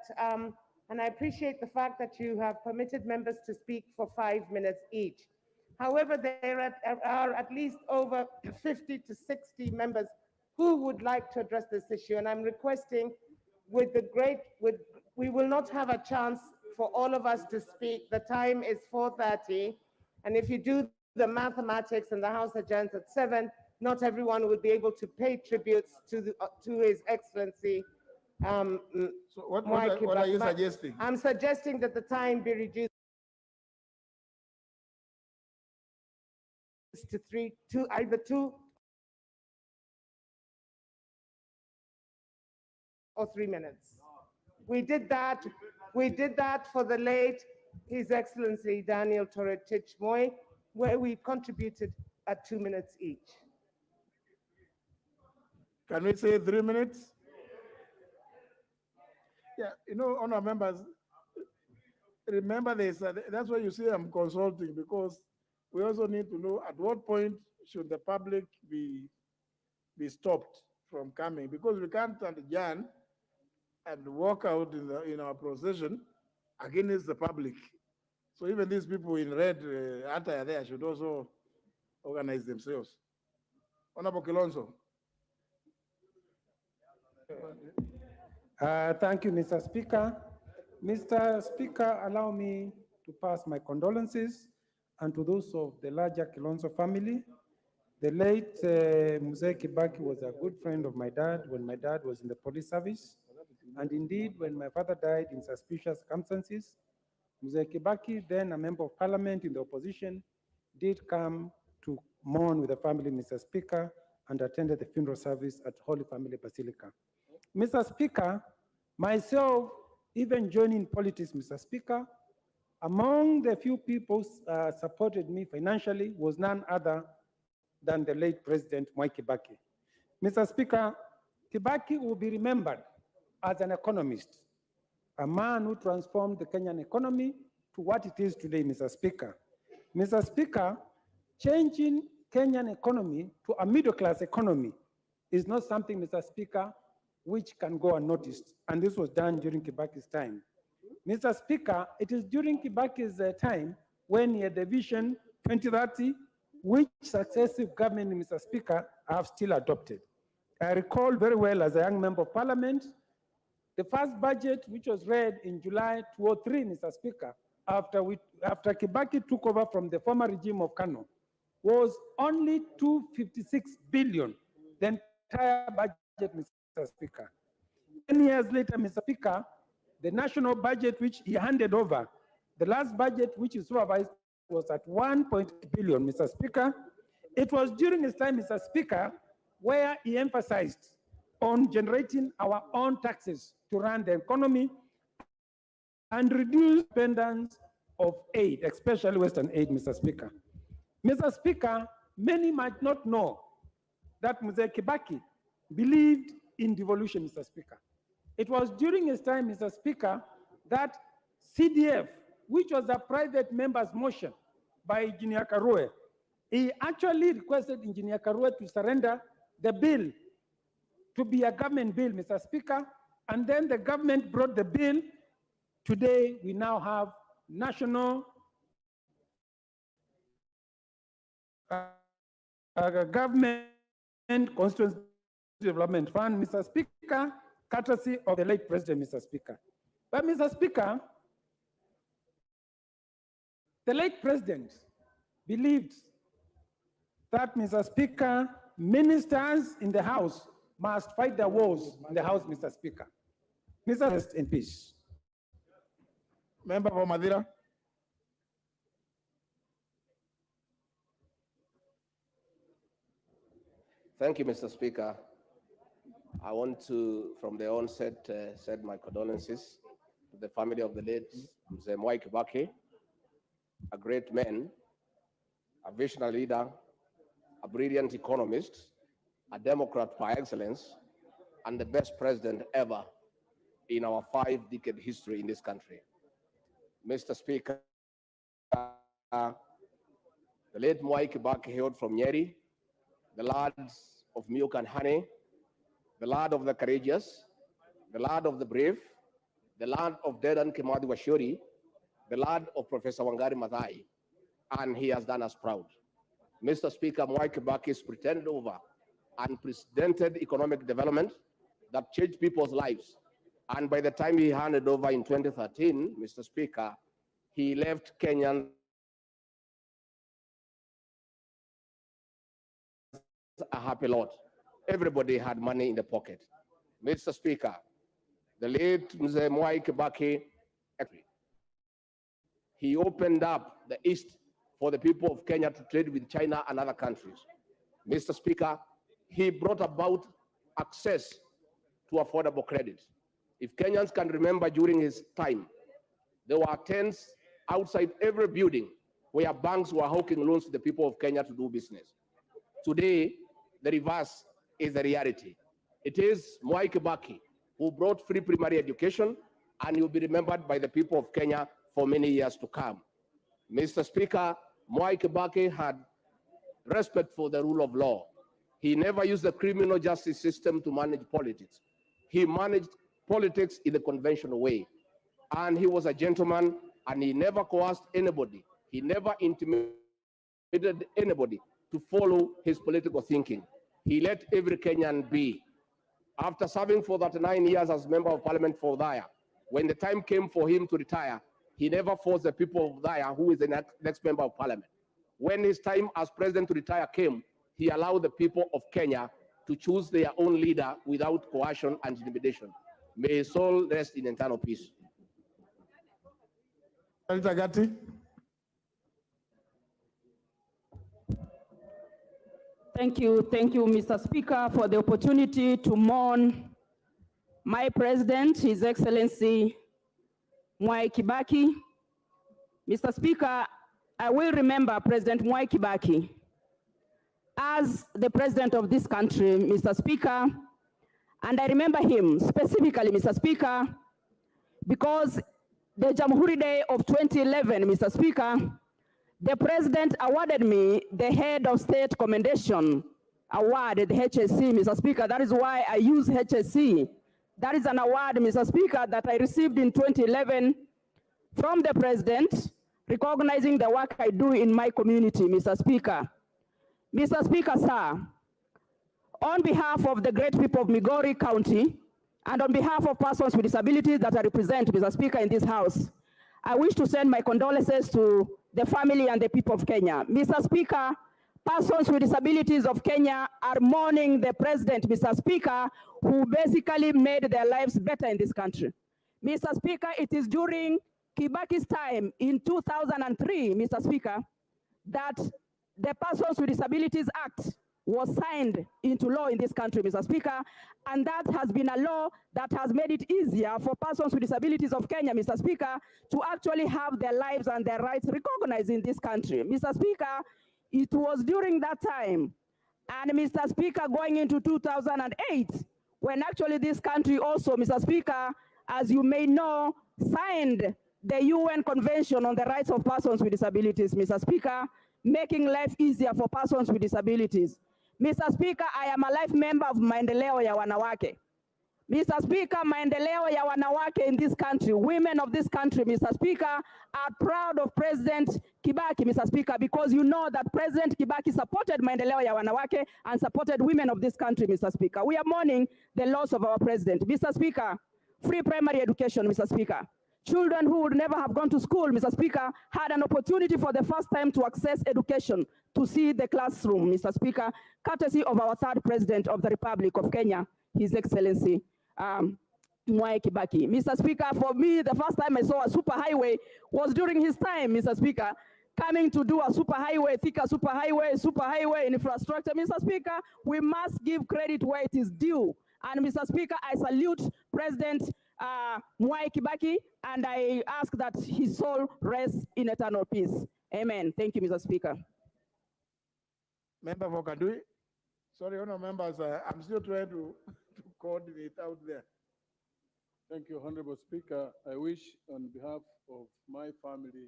and I appreciate the fact that you have permitted members to speak for 5 minutes each. However, there are at least over 50 to 60 members who would like to address this issue, and I'm requesting we will not have a chance for all of us to speak. The time is 4:30, and if you do the mathematics and the House adjourns at 7, not everyone will be able to pay tributes to His Excellency. So what are you suggesting? I'm suggesting that the time be reduced to either 2 or 3 minutes. We did that for the late His Excellency Daniel Toroitich Moi, where we contributed at 2 minutes each. Can we say 3 minutes? Yeah, honourable members, remember this, that's why you see I'm consulting, because we also need to know at what point should the public be stopped from coming, because we can't adjourn and walk out in our procession against the public. So even these people in red attire there should also organize themselves. Honorable Kilonzo. Thank you, Mr. Speaker. Mr. Speaker, allow me to pass my condolences and to those of the larger Kilonzo family. The late Mwai Kibaki was a good friend of my dad when my dad was in the police service. And indeed, when my father died in suspicious circumstances, Mwai Kibaki, then a member of parliament in the opposition, did come to mourn with the family, Mr. Speaker, and attended the funeral service at Holy Family Basilica. Mr. Speaker, myself, even joining politics, Mr. Speaker, among the few people supported me financially was none other than the late President Mwai Kibaki. Mr. Speaker, Kibaki will be remembered as an economist, a man who transformed the Kenyan economy to what it is today, Mr. Speaker. Mr. Speaker, changing Kenyan economy to a middle-class economy is not something, Mr. Speaker, which can go unnoticed, and this was done during Kibaki's time. Mr. Speaker, it is during Kibaki's time when he had the Vision 2030, which successive government, Mr. Speaker, have still adopted. I recall very well as a young member of parliament, the first budget, which was read in July 2003, Mr. Speaker, after Kibaki took over from the former regime of Kano, was only 256 billion, the entire budget, Mr. Speaker. 10 years later, Mr. Speaker, the national budget which he handed over, the last budget which he supervised was at 1.8 billion, Mr. Speaker. It was during his time, Mr. Speaker, where he emphasized on generating our own taxes to run the economy and reduce dependence of aid, especially Western aid, Mr. Speaker. Mr. Speaker, many might not know that Mwai Kibaki believed in devolution, Mr. Speaker. It was during his time, Mr. Speaker, that CDF, which was a private member's motion by Engineer Karue, he actually requested Engineer Karue to surrender the bill to be a government bill, Mr. Speaker, and then the government brought the bill. Today, we now have National Government Constituency Development Fund, Mr. Speaker, courtesy of the late President, Mr. Speaker. But, Mr. Speaker, the late President believed that, Mr. Speaker, ministers in the House must fight their wars in the House, Mr. Speaker. Mr. Rest in peace. Member for Madira. Thank you, Mr. Speaker. I want to, from the onset, send my condolences to the family of the late Mzee Mwai Kibaki, a great man, a visionary leader, a brilliant economist, a Democrat by excellence, and the best president ever in our 5-decade history in this country. Mr. Speaker, the late Mwai Kibaki hailed from Nyeri, the lands of milk and honey, the land of the courageous, the land of the brave, the land of Dedan Kimathi Washuri, the land of Professor Wangari Maathai, and he has done us proud. Mr. Speaker, Mwai Kibaki's pretended over unprecedented economic development that changed people's lives. And by the time he handed over in 2013, Mr. Speaker, he left Kenyans a happy lot. Everybody had money in the pocket. Mr. Speaker, the late Mzee Mwai Kibaki, he opened up the East for the people of Kenya to trade with China and other countries. Mr. Speaker, he brought about access to affordable credit. If Kenyans can remember during his time, there were tents outside every building where banks were hawking loans to the people of Kenya to do business. Today, the reverse is the reality. It is Mwai Kibaki who brought free primary education, and he will be remembered by the people of Kenya for many years to come. Mr. Speaker, Mwai Kibaki had respect for the rule of law. He never used the criminal justice system to manage politics. He managed politics in the conventional way. and he was a gentleman, and he never coerced anybody. He never intimidated anybody to follow his political thinking. He let every Kenyan be. After serving for 39 years as Member of Parliament for Udaya, when the time came for him to retire, he never forced the people of Udaya, who is the next Member of Parliament. When his time as president to retire came, he allowed the people of Kenya to choose their own leader without coercion and intimidation. May his soul rest in eternal peace. Senator Gatti. Thank you, Mr. Speaker, for the opportunity to mourn my president, His Excellency Mwai Kibaki. Mr. Speaker, I will remember President Mwai Kibaki as the president of this country, Mr. Speaker, and I remember him specifically, Mr. Speaker, because the Jamhuri Day of 2011, Mr. Speaker, the president awarded me the Head of State Commendation Award, the HSC, Mr. Speaker. That is why I use HSC. That is an award, Mr. Speaker, that I received in 2011 from the president, recognizing the work I do in my community, Mr. Speaker. Mr. Speaker, sir, on behalf of the great people of Migori County, and on behalf of persons with disabilities that I represent, Mr. Speaker, in this House, I wish to send my condolences to the family and the people of Kenya. Mr. Speaker, persons with disabilities of Kenya are mourning the president, Mr. Speaker, who basically made their lives better in this country. Mr. Speaker, it is during Kibaki's time in 2003, Mr. Speaker, that the Persons with Disabilities Act was signed into law in this country, Mr. Speaker, and that has been a law that has made it easier for persons with disabilities of Kenya, Mr. Speaker, to actually have their lives and their rights recognized in this country. Mr. Speaker, it was during that time, and Mr. Speaker, going into 2008, when actually this country also, Mr. Speaker, as you may know, signed the UN Convention on the Rights of Persons with Disabilities, Mr. Speaker, making life easier for persons with disabilities. Mr. Speaker, I am a life member of Maendeleo ya Wanawake. Mr. Speaker, Maendeleo ya Wanawake in this country, women of this country, Mr. Speaker, are proud of President Kibaki, Mr. Speaker, because you know that President Kibaki supported Maendeleo ya Wanawake and supported women of this country, Mr. Speaker. We are mourning the loss of our president. Mr. Speaker, free primary education, Mr. Speaker. Children who would never have gone to school, Mr. Speaker, had an opportunity for the first time to access education, to see the classroom, Mr. Speaker, courtesy of our third president of the Republic of Kenya, His Excellency Mwai Kibaki. Mr. Speaker, for me, the first time I saw a superhighway was during his time, Mr. Speaker, coming to do a superhighway, Thika superhighway infrastructure. Mr. Speaker, we must give credit where it is due. And Mr. Speaker, I salute President Mwai Kibaki, and I ask that his soul rests in eternal peace. Amen. Thank you, Mr. Speaker. Member for Kadui. Sorry, honourable members, I'm still trying to coordinate out there. Thank you, Honorable Speaker. I wish on behalf of my family,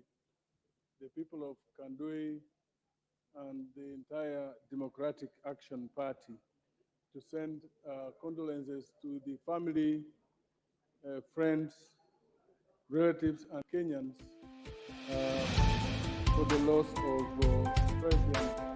the people of Kandui, and the entire Democratic Action Party to send condolences to the family, friends, relatives, and Kenyans for the loss of President